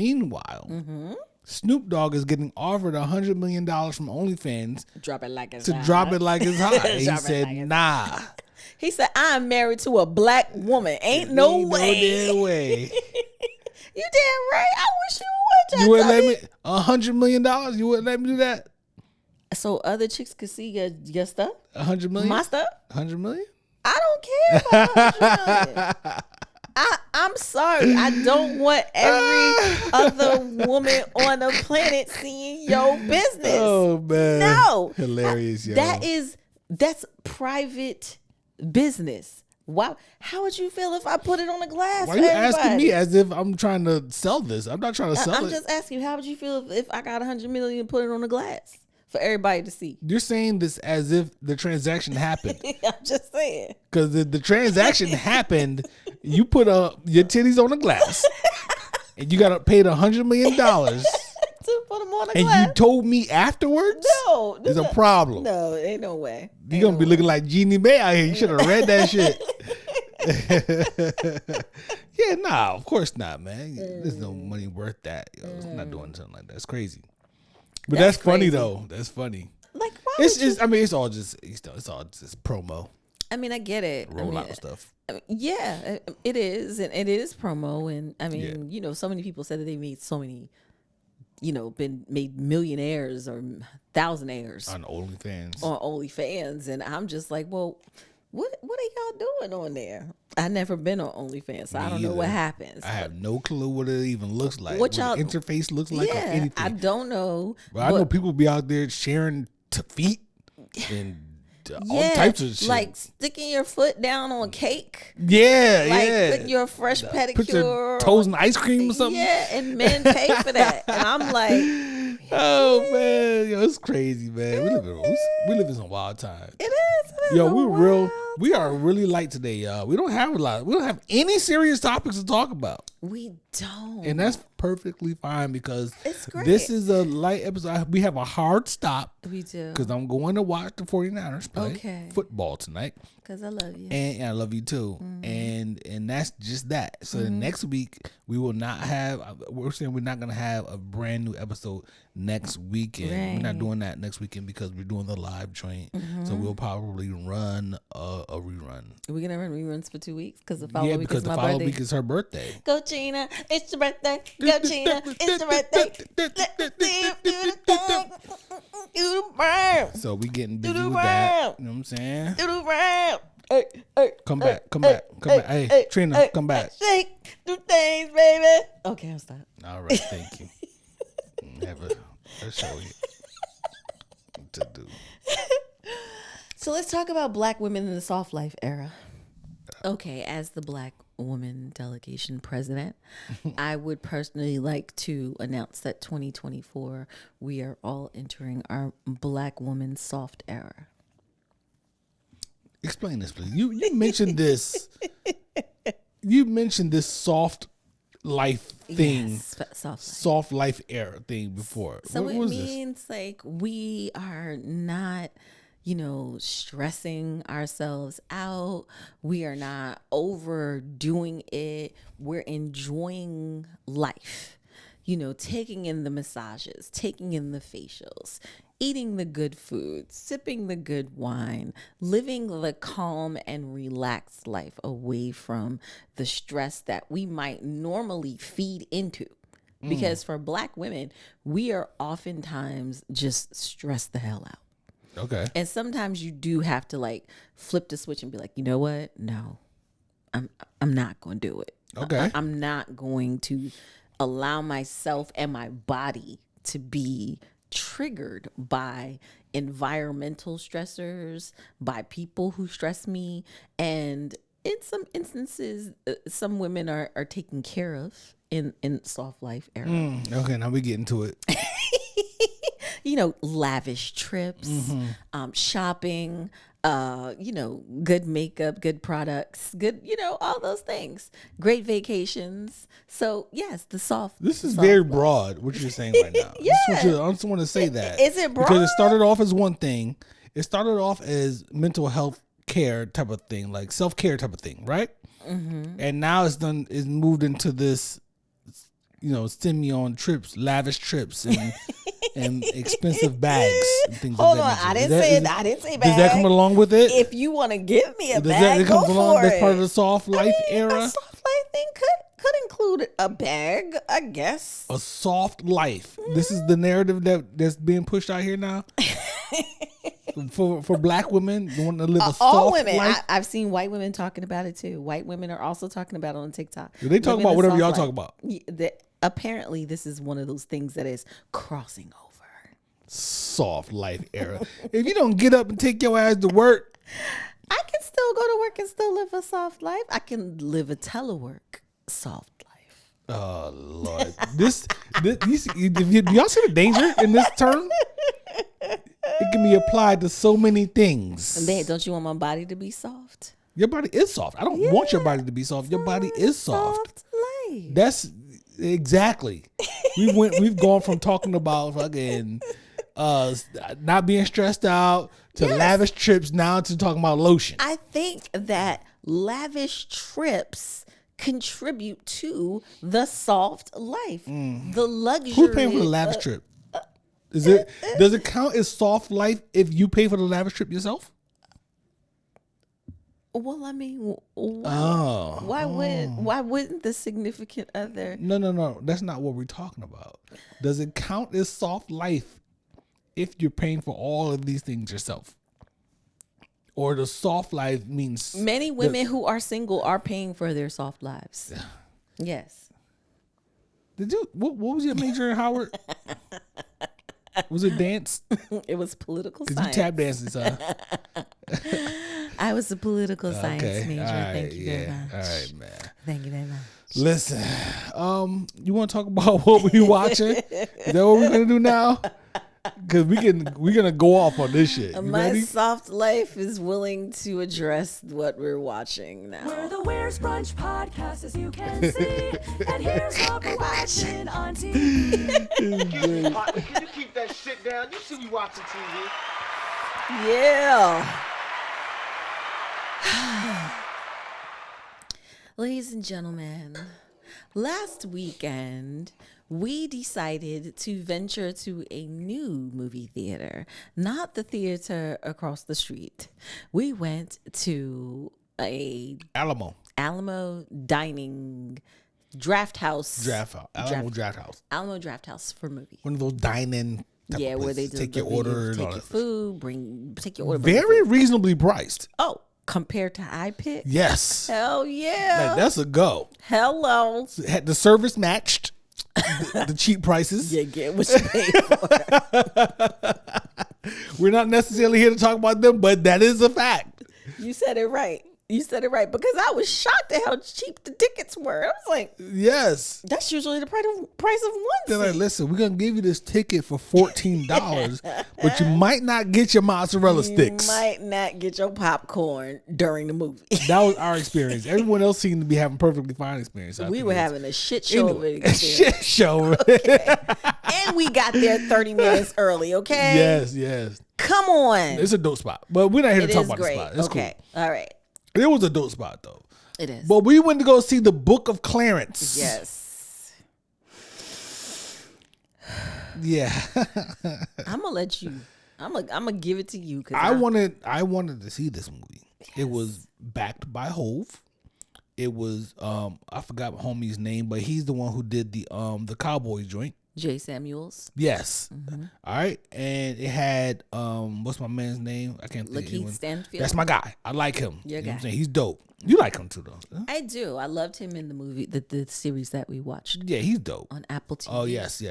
Snoop Dogg is getting offered $100 million from OnlyFans. Drop it like it's hot. He said, nah. He said, I'm married to a black woman. Ain't no way. No damn way. You damn right. I wish you would. You wouldn't let me $100 million? You wouldn't let me do that? So other chicks could see your stuff? 100 million? My stuff? 100 million? I don't care about 100 million. I'm sorry. I don't want every other woman on the planet seeing your business. Oh, man. No. Hilarious, yo. That's private business. Wow. How would you feel if I put it on the glass? Why are you asking me as if I'm trying to sell this? I'm not trying to sell it. I'm just asking you, how would you feel if I got 100 million and put it on the glass for everybody to see? You're saying this as if the transaction happened. I'm just saying. Because the transaction happened, you put your titties on the glass, and you got paid $100 million to put them on the and glass. you told me afterwards? No. There's a problem. No, ain't no way. You're going to be looking like Jeannie Mai out here. You should have read that shit. Yeah, nah, of course not, man. There's no money worth that. Yo, it's not doing something like that. It's crazy. But that's funny though. That's funny. Like, why? It's all just promo. I mean, I get it. Rollout stuff. I mean, yeah, it is, and it is promo. And I mean, so many people said that they made so many, been made millionaires or thousandaires on OnlyFans, and I'm just like, well, what are y'all doing on there? I never been on OnlyFans, so I don't know what happens. I have no clue what it even looks like. What the interface looks like or anything. I don't know. But I know people be out there sharing feet and all types of shit. Like sticking your foot down on cake. Yeah, like yeah. putting your fresh pedicure. Put your toes in ice cream or something. Yeah, and men pay for that. And I'm like, oh man, yo, it's crazy, man. We live in some wild times. It is. Yo, we are really light today, y'all. We don't have any serious topics to talk about. We don't. And that's perfectly fine because it's great. This is a light episode. We have a hard stop. We do. Because I'm going to watch the 49ers play football tonight. Because I love you. And I love you too. Mm-hmm. And that's just that. So next week, we're saying we're not going to have a brand new episode next weekend. Right. We're not doing that next weekend because we're doing the live joint. Mm-hmm. So we'll probably run a rerun. Are we going to run reruns for 2 weeks? Because the following week is my birthday. Yeah, because the following week is her birthday. Go Trina, it's your birthday. Go Trina, it's your birthday. Let's see you do the thing. Do the burn. So we getting busy with that. You know what I'm saying? Do the burn. Hey, come back. Hey, Trina, come back. Shake, do things, baby. Okay, I'll stop. All right, thank you. Have a show here to do. So let's talk about Black women in the soft life era. Okay, as the Black Woman Delegation president, I would personally like to announce that 2024, we are all entering our Black woman soft era. Explain this, please. You mentioned this. You mentioned this soft life thing, yes, soft life era thing before. So it means like we are not, stressing ourselves out. We are not overdoing it. We're enjoying life. Taking in the massages, taking in the facials, eating the good food, sipping the good wine, living the calm and relaxed life away from the stress that we might normally feed into. Because for Black women, we are oftentimes just stressed the hell out. Okay. And sometimes you do have to flip the switch and be like, you know what? No, I'm not going to do it. Okay. I'm not going to allow myself and my body to be triggered by environmental stressors, by people who stress me. And in some instances, some women are taken care of in soft life era. Okay, now we get into it. Lavish trips, shopping, good makeup, good products, good, all those things. Great vacations. So yes, the soft. This is very broad, what you're saying right now. Yeah. I just want to say that. Is it broad? Because it started off as one thing. It started off as mental health care type of thing, like self-care type of thing, right? Mm-hmm. And now it's moved into this, send me on trips, lavish trips, and expensive bags and things. Hold on, I didn't say bag. Does that come along with it? If you want to give me a bag, go for it. That's part of the soft life era. A soft life thing could include a bag, I guess. A soft life. This is the narrative that's being pushed out here now. For Black women, you want to live a soft all women. life? I've seen white women talking about it too. White women are also talking about it on TikTok. They talk about whatever y'all talk about. Apparently, this is one of those things that is crossing over. Soft life era. If you don't get up and take your ass to work, I can still go to work and still live a soft life. I can live a telework soft life. Oh Lord, do y'all see the danger in this term? It can be applied to so many things. Don't you want my body to be soft? Your body is soft. I don't want your body to be soft. Your body is soft. Life. That's exactly. We've gone from talking about fucking not being stressed out to lavish trips now to talking about lotion. I think that lavish trips contribute to the soft life. The luxury. Who's paying for the lavish trip? Does it count as soft life if you pay for the lavish trip yourself? Well, I mean, why wouldn't the significant other? No. That's not what we're talking about. Does it count as soft life if you're paying for all of these things yourself? Or the soft life means many women who are single are paying for their soft lives. Yes. Did you? What was your major in Howard? Was it dance? It was political science. Because you tap dancing, son. I was a political science major. Right, Thank you very much. All right, man. Thank you very much. Listen, you want to talk about what we watching? Is that what we're gonna do now? Because we're gonna go off on this shit. You My ready? soft life is willing to address what we're watching now. We're the Where's Brunch podcast, as you can see. And here's what we're watching on TV. Excuse me, partner. Can you keep that shit down? You see me watching TV. Yeah. Ladies and gentlemen, last weekend we decided to venture to a new movie theater, not the theater across the street. We went to a Alamo dining draft house. Alamo Draft House. Alamo Draft House for movies. One of those dining. Yeah, where they do take your order, and take all your that. food, take your order. bring your Very food. reasonably priced. Oh, compared to iPick? Yes. Hell yeah. Like, that's a go. Hello. Had the service matched the cheap prices. You get what you pay for. We're not necessarily here to talk about them, but that is a fact. You said it right. You said it right, because I was shocked at how cheap the tickets were. I was like, Yes. that's usually the price of one They're seat. like, listen, we're gonna give you this ticket for $14, but you might not get your mozzarella sticks. You might not get your popcorn during the movie. That was our experience. Everyone else seemed to be having perfectly fine experience. I We think were it's- having a shit show of Anyway, it. a shit show. And we got there 30 minutes early, okay? Yes. Come on. It's a dope spot, but we're not here It to talk is about great. the spot. It's Okay. All right. cool. It was a dope spot though. It is. But we went to go see the Book of Clarence. Yes. Yeah. I'm gonna let you. I'm gonna give it to you. Cause I wanted to see this movie. It was backed by Hove. It was I forgot homie's name, but he's the one who did the cowboy joint. Jay Samuels. Yes. All right. And it had what's my man's name? I can't think of Lakeith anyone. Stanfield. That's my guy. I like him. Your You know what I'm guy. saying? He's dope. You like him too though. I do. I loved him in the movie, the series that we watched Yeah, he's dope. on Apple TV. Oh yes.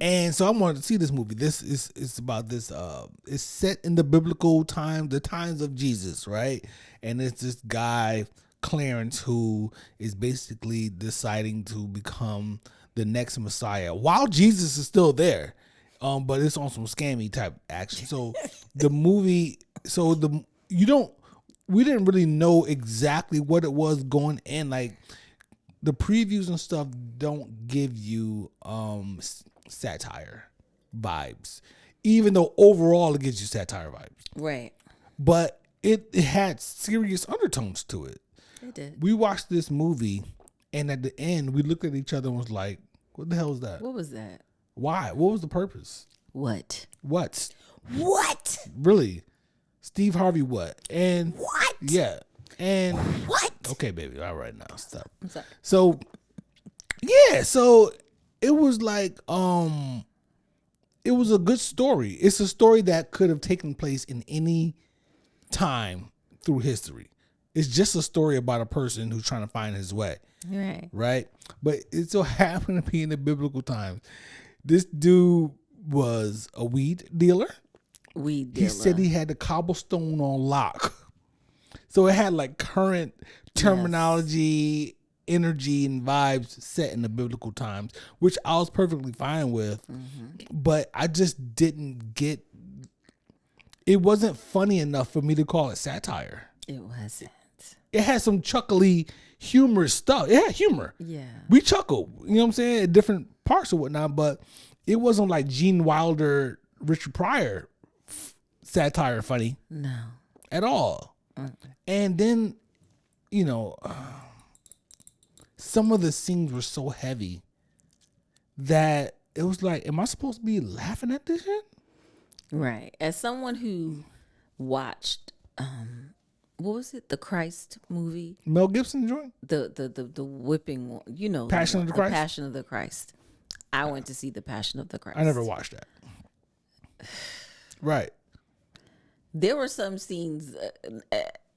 And so I wanted to see this movie. This is about this. It's set in the biblical time, the times of Jesus, right? And it's this guy Clarence who is basically deciding to become the next Messiah while Jesus is still there. But it's on some scammy type action. So the movie, we didn't really know exactly what it was going in. Like the previews and stuff don't give you satire vibes, even though overall it gives you satire vibes. Right. But it had serious undertones to it. It did. We watched this movie, and at the end, we looked at each other and was like, "What the hell is that? What was that? Why? What was the purpose? What? What? Really? Steve Harvey? What? And What? yeah, and What? okay, baby, all right now, stop. I'm sorry. So yeah, so it was like it was a good story. It's a story that could have taken place in any time through history. It's just a story about a person who's trying to find his way, Right. right? But it so happened to be in the biblical times. This dude was a weed dealer. Weed He dealer. said he had the cobblestone on lock. So it had like current terminology, energy, and vibes set in the biblical times, which I was perfectly fine with. But I just didn't get, it wasn't funny enough for me to call it satire. It wasn't. It had some chuckly, humorous stuff. It had humor. Yeah. We chuckle, you know what I'm saying, at different parts or whatnot, but it wasn't like Gene Wilder, Richard Pryor satire funny No. at all. And then, you know, some of the scenes were so heavy that it was like, am I supposed to be laughing at this shit? Right. As someone who watched, what was it? The Christ movie, Mel Gibson joint? the whipping one. You know, Passion of the Christ? Passion of the Christ. I went to see the Passion of the Christ. I never watched that. Right. There were some scenes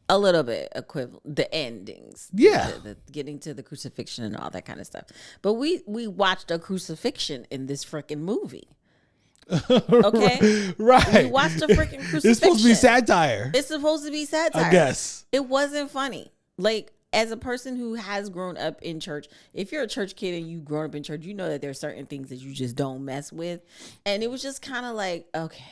a little bit equivalent, the endings. Yeah. The getting to the crucifixion and all that kind of stuff. But we watched a crucifixion in this freaking movie. Okay? Right. We watched a freaking crucifixion. It's supposed to be satire. It's supposed to be satire. I guess. It wasn't funny. Like, as a person who has grown up in church, if you're a church kid and you've grown up in church, you know that there are certain things that you just don't mess with. And it was just kind of like, okay.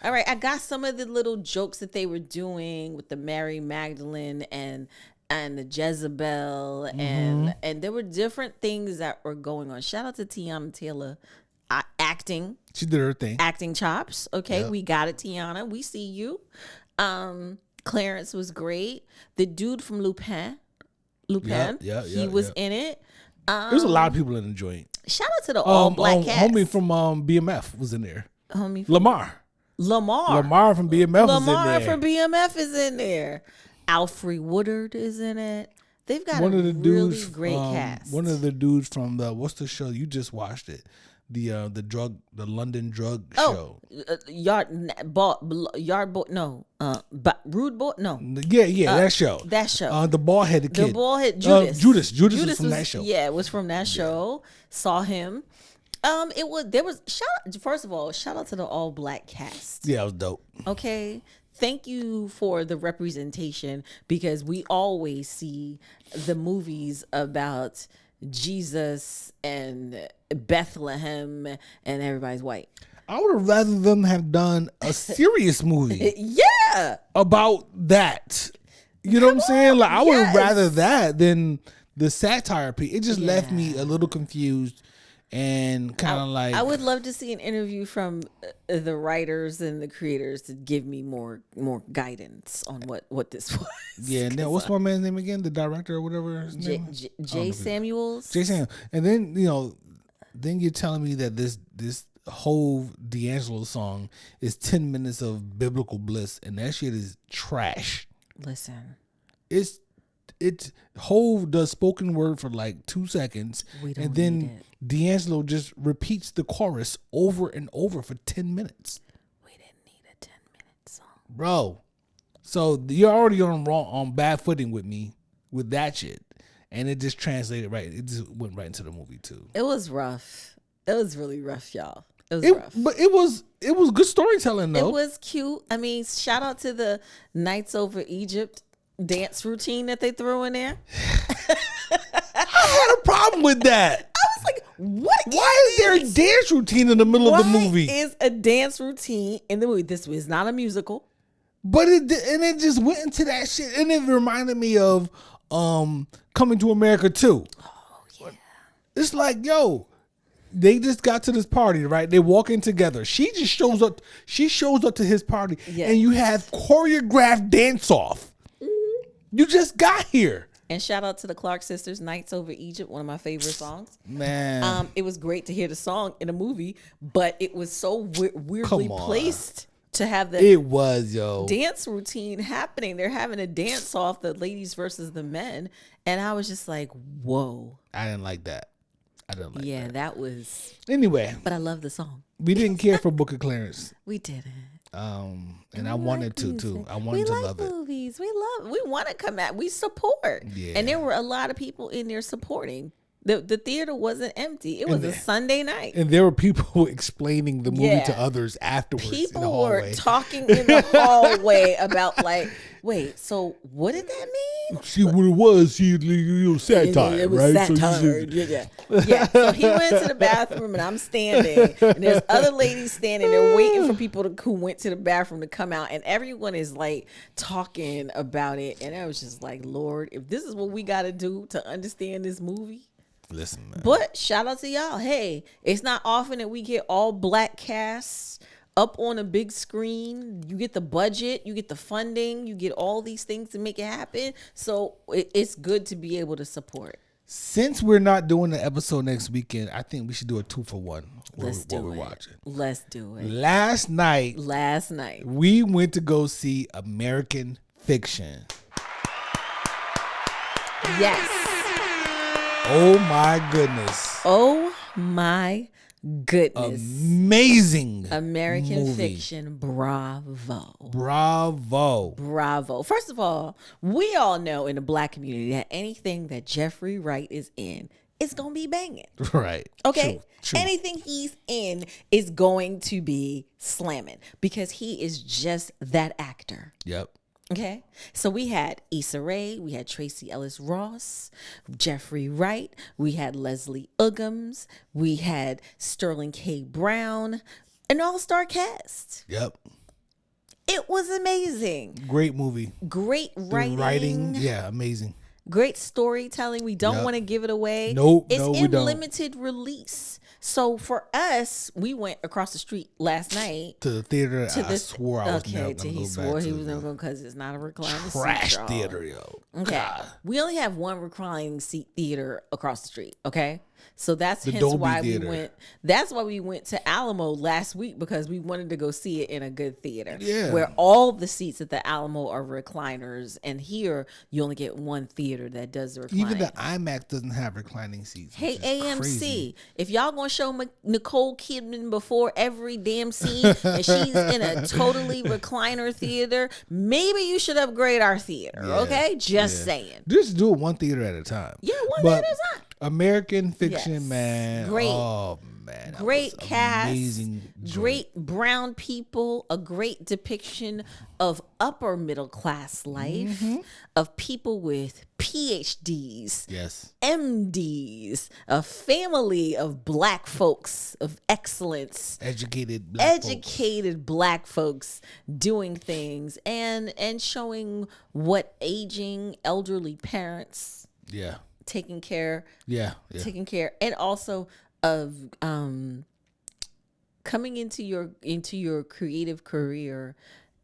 All right, I got some of the little jokes that they were doing with the Mary Magdalene and the Jezebel, and there were different things that were going on. Shout out to Tiana Taylor, acting. She did her thing. Acting chops. Okay, Yep. we got it, Tiana. We see you. Clarence was great. The dude from Lupin, he was in it. There's a lot of people in the joint. Shout out to the all black cast. Homie from BMF was in there. Homie Lamar from BMF was in there. Lamar from BMF is in there. Alfre Woodard is in it. They've got one a of the really dudes, great cast. One of the dudes from what's the show you just watched it? The London drug show. Rude Boy. No. Yeah, that show. That show. The bald headed kid. The bald head Judas was from that show. Yeah, it was from that show. Saw him. First of all, shout out to the all black cast. Yeah, it was dope. Okay. Thank you for the representation, because we always see the movies about Jesus and Bethlehem and everybody's white. I would have rather them have done a serious movie. Yeah. About that. You know what I'm saying? Like, I would have rather that than the satire piece. It just left me a little confused and kind of like. I would love to see an interview from the writers and the creators to give me more guidance on what this was. Yeah, and then what's my man's name again? The director or whatever his name is? Jay Samuels. Jay Samuels. And then, then you're telling me that this whole D'Angelo song is 10 minutes of biblical bliss, and that shit is trash. Listen. It's Hove does spoken word for like 2 seconds, and then D'Angelo just repeats the chorus over and over for 10 minutes. We didn't need a 10-minute song, bro. So you're already on bad footing with me with that shit, and it just translated right. It just went right into the movie too. It was rough. It was really rough, y'all. It was rough. But it was good storytelling though. It was cute. I mean, shout out to the Nights Over Egypt dance routine that they threw in there. I had a problem with that. I was like, what? Why is there a dance routine in the middle of the movie? Why is a dance routine in the movie? This is not a musical. But it just went into that shit, and it reminded me of Coming to America too. Oh yeah. It's like, yo, they just got to this party, right? They walk in together. She just shows up. She shows up to his party, and you have choreographed dance off. You just got here. And shout out to the Clark sisters, Nights Over Egypt, one of my favorite songs. Man. It was great to hear the song in a movie, but it was so weirdly placed to have the dance routine happening. They're having a dance off, the ladies versus the men. And I was just like, whoa. I didn't like that. That. Yeah, that was. Anyway. But I love the song. We didn't care for Book of Clarence. We didn't. And I wanted to too. I wanted to love it. Movies. We want to come out. We support. Yeah. And there were a lot of people in there supporting. The theater wasn't empty. It was a Sunday night. And there were people explaining the movie to others afterwards. People were talking in the hallway about like, wait, so what did that mean? See what it was, satire, it was right? Satire. Yeah. So he went to the bathroom and I'm standing, and there's other ladies standing there waiting for people who went to the bathroom to come out, and everyone is like talking about it, and I was just like, Lord, if this is what we got to do to understand this movie. Listen, man. But shout out to y'all. Hey, it's not often that we get all black casts up on a big screen. You get the budget, you get the funding, you get all these things to make it happen. So it's good to be able to support. Since we're not doing the episode next weekend, I think we should do a 2-for-1. Let's do it. We're watching. Let's do it. Last night, we went to go see American Fiction. Yes. Oh my goodness. Oh my goodness. Amazing. American movie. Fiction. Bravo. Bravo. First of all, we all know in the black community that anything that Jeffrey Wright is in it's gonna be banging. Right. Okay. True. Anything he's in is going to be slamming because he is just that actor. Yep. Okay. So we had Issa Rae, we had Tracy Ellis Ross, Jeffrey Wright, we had Leslie Uggams, we had Sterling K. Brown, an all-star cast. Yep. It was amazing. Great movie. Great writing. Yeah, amazing. Great storytelling. We don't want to give it away. Nope. It's we in don't. limited release. So for us, we went across the street last night To the theater. I swore I was never till going to he go swore back he to was the never going because it's not a recliner trash seat, y'all. theater, yo. Okay. God. We only have one reclining seat theater across the street. Okay. So that's The hence Dolby why Theater. we went. That's why we went to Alamo last week because we wanted to go see it in a good theater. Yeah. Where all the seats at the Alamo are recliners, and here you only get one theater that does the recline. Even the IMAX doesn't have reclining seats. Hey, which is AMC, crazy. if y'all gonna show Nicole Kidman before every damn scene and she's in a totally recliner theater, maybe you should upgrade our theater, Yeah, okay? Just yeah. saying. Just do it one theater at a time. Yeah, one But theater at a time. American Fiction, Yes. man. Great. Oh, man. that Great was cast, Amazing. joint. great brown people, a great depiction of upper middle class life, of people with PhDs, Yes. MDs, a family of black folks of excellence, Educated black folks. black folks doing things and showing what aging elderly parents Yeah. taking care Yeah. and also of coming into your creative career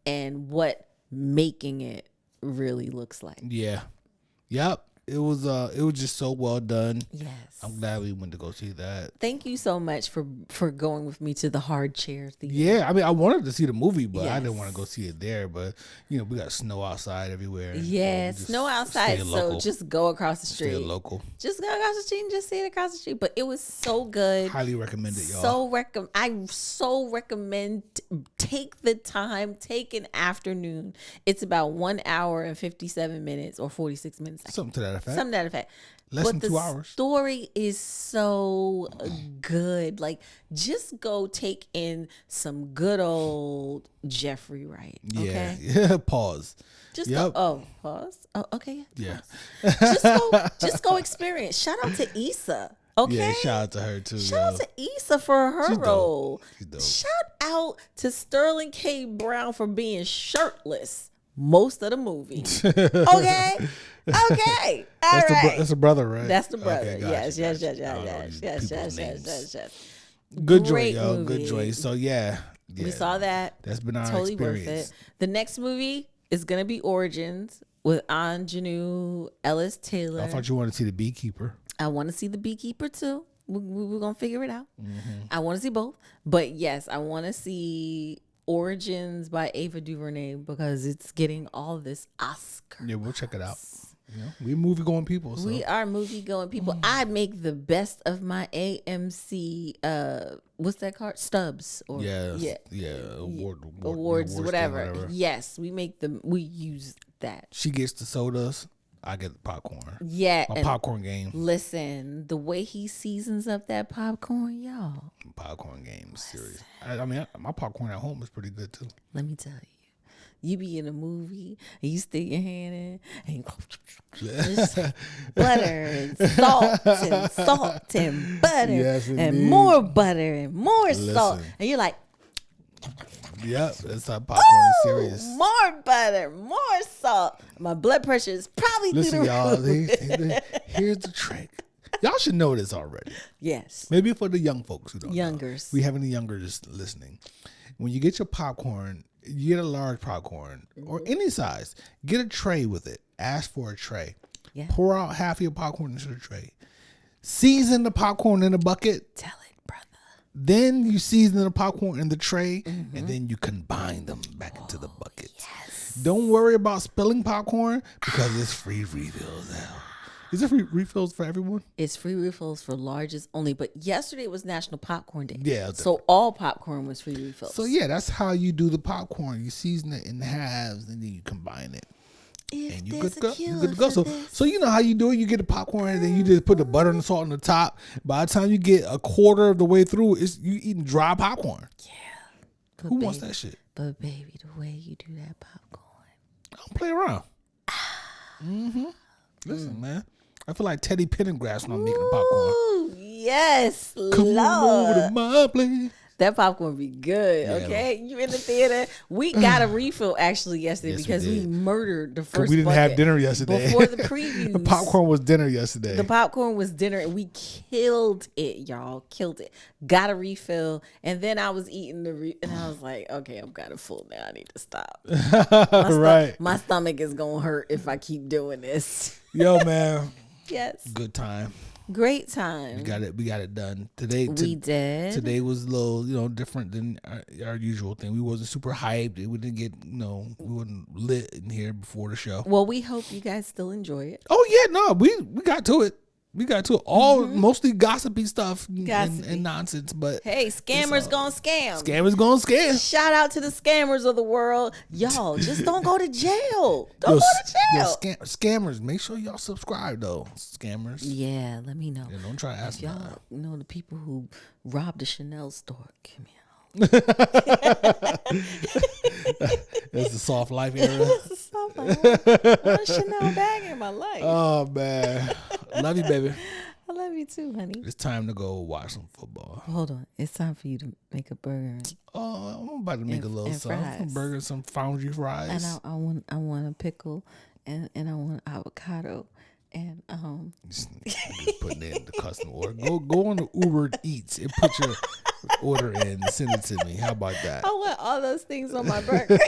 and what making it really looks like. Yeah. Yep. It was just so well done. Yes. I'm glad we went to go see that. Thank you so much for going with me to the hard chair theater. Yeah, I mean, I wanted to see the movie, but I Yes. didn't want to go see it there. But we got snow outside everywhere. so Yeah, we just snow outside, stay so local. just go across the Stay street. local. Just go across the street and just see it across the street. But it was so good. Highly recommend it, y'all. I so recommend take the time, take an afternoon. It's about 1 hour and 57 minutes or 46 minutes. Something to that effect. Something to that effect. Less But than the 2 hours. story is so good. Like, just go take in some good old Jeffrey Wright. Yeah. Okay. Yeah. Pause. Just Yep. go. Oh, pause. Oh, okay. Yeah. Just go experience. Shout out to Issa. Okay. Yeah. Shout out to her too. Shout out to Issa for her She's dope. role. She's dope. Shout out to Sterling K. Brown for being shirtless most of the movie. Okay. Okay. All right. That's a brother, right? That's the brother. Okay, gotcha, Yes. gotcha. I don't know these people's names. Great Good joint, yo. movie. Good joint. So yeah. We saw that. That's been our Totally experience. worth it. The next movie is gonna be Origins with Anjanou Ellis Taylor. I thought you wanted to see The Beekeeper. I want to see The Beekeeper too. We're gonna figure it out. Mm-hmm. I want to see both, but yes, I want to see Origins by Ava DuVernay because it's getting all this Oscar. Yeah, we'll check it out. We movie going people. So. We are movie going people. I make the best of my AMC. What's that card? Stubs or awards, whatever. Yes, we use that. She gets the sodas. I get the popcorn. Yeah, My and popcorn game. listen, the way he seasons up that popcorn, y'all. Popcorn game is serious. I mean, my popcorn at home is pretty good too. Let me tell you. You be in a movie and you stick your hand in and just butter and salt and butter Yes, and indeed. more butter and more salt. Listen. And you're like, Yep, that's how popcorn is serious. more butter, more salt. My blood pressure is probably Listen, through the y'all. roof. Here's the trick. Y'all should know this already. Yes. Maybe for the young folks who don't know. Youngers. We have any youngers listening. When you get your popcorn, you get a large popcorn or any size. Get a tray with it. Ask for a tray. Yeah. Pour out half of your popcorn into the tray. Season the popcorn in a bucket. Tell it, brother. Then you season the popcorn in the tray, and then you combine them back into the bucket. Yes. Don't worry about spilling popcorn because it's free refills now. Is it free refills for everyone? It's free refills for larges only. But yesterday was National Popcorn Day. Yeah. So all popcorn was free refills. So yeah, that's how you do the popcorn. You season it in halves and then you combine it. If and you there's good to a go. You cure good to go. for So this. so you know how you do it. You get the popcorn and then you just put the butter and salt on the top. By the time you get a quarter of the way through, it's you eating dry popcorn. But Who wants baby- that shit? But baby, the way you do that popcorn. I don't play around. Listen, man. I feel like Teddy Pendergrass when I'm making popcorn. Ooh, yes, Come on over to Lord. my place. That popcorn be good, Yeah. okay? You in the theater. We got a refill actually yesterday Yes, we because we did. murdered the first We didn't have bucket dinner yesterday. before the previews. The popcorn was dinner yesterday. The popcorn was dinner and we killed it, y'all. Killed it. Got a refill. And then I was eating and I was like, okay, I'm kind of full now. I need to stop. Right. My stomach is going to hurt if I keep doing this. Yo, man. Yes. Good time. Great time. We got it done. Today We did. Today was a little, different than our usual thing. We wasn't super hyped. We didn't get, we wasn't lit in here before the show. Well, we hope you guys still enjoy it. Oh yeah, no, we got to it. We got to it. All mostly gossipy stuff and nonsense, but Hey, scammers gonna scam. scammers gonna scam. Shout out to the scammers of the world. Y'all, just don't go to jail. Don't Yo, go to jail. Scammers, make sure y'all subscribe though. Scammers. Yeah, let me know. Yeah, don't try to ask If me. y'all know the people who robbed the Chanel store, give me It's the soft life era. a Chanel bag in my life. Oh man, love you, baby. I love you too, honey. It's time to go watch some football. Hold on, it's time for you to make a burger, Oh, I'm about to make a little and something. fries. Some burgers, some foundry fries. and I want a pickle, and I want avocado, and Just putting in the custom order. Go on to Uber Eats and put your order in and send it to me. How about that? I want all those things on my burger.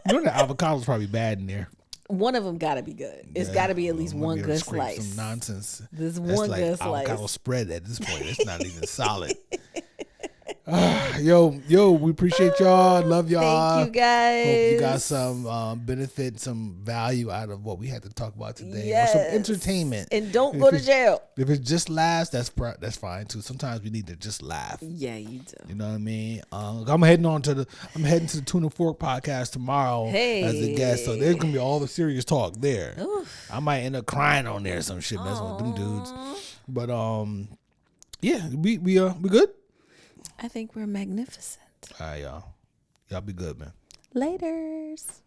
You know the avocado's probably bad in there. One of them got to be good. It's got to be at least I'm gonna one be able to good scrape slice. Some nonsense. There's That's one like good avocado slice. spread at this point. It's not even solid. Yo, we appreciate y'all. Love y'all. Thank you guys. Hope you got some benefit, some value out of what we had to talk about today, or some Yes. entertainment. And don't If go to it's- jail. If it's just laughs, that's fine too. Sometimes we need to just laugh. Yeah, you do. You know what I mean? I'm heading to the Tuna Fork podcast tomorrow as a guest. So there's gonna be all the serious talk there. Oof. I might end up crying on there or some shit messing with them dudes. But yeah, we good. I think we're magnificent. All right, y'all be good, man. Laters.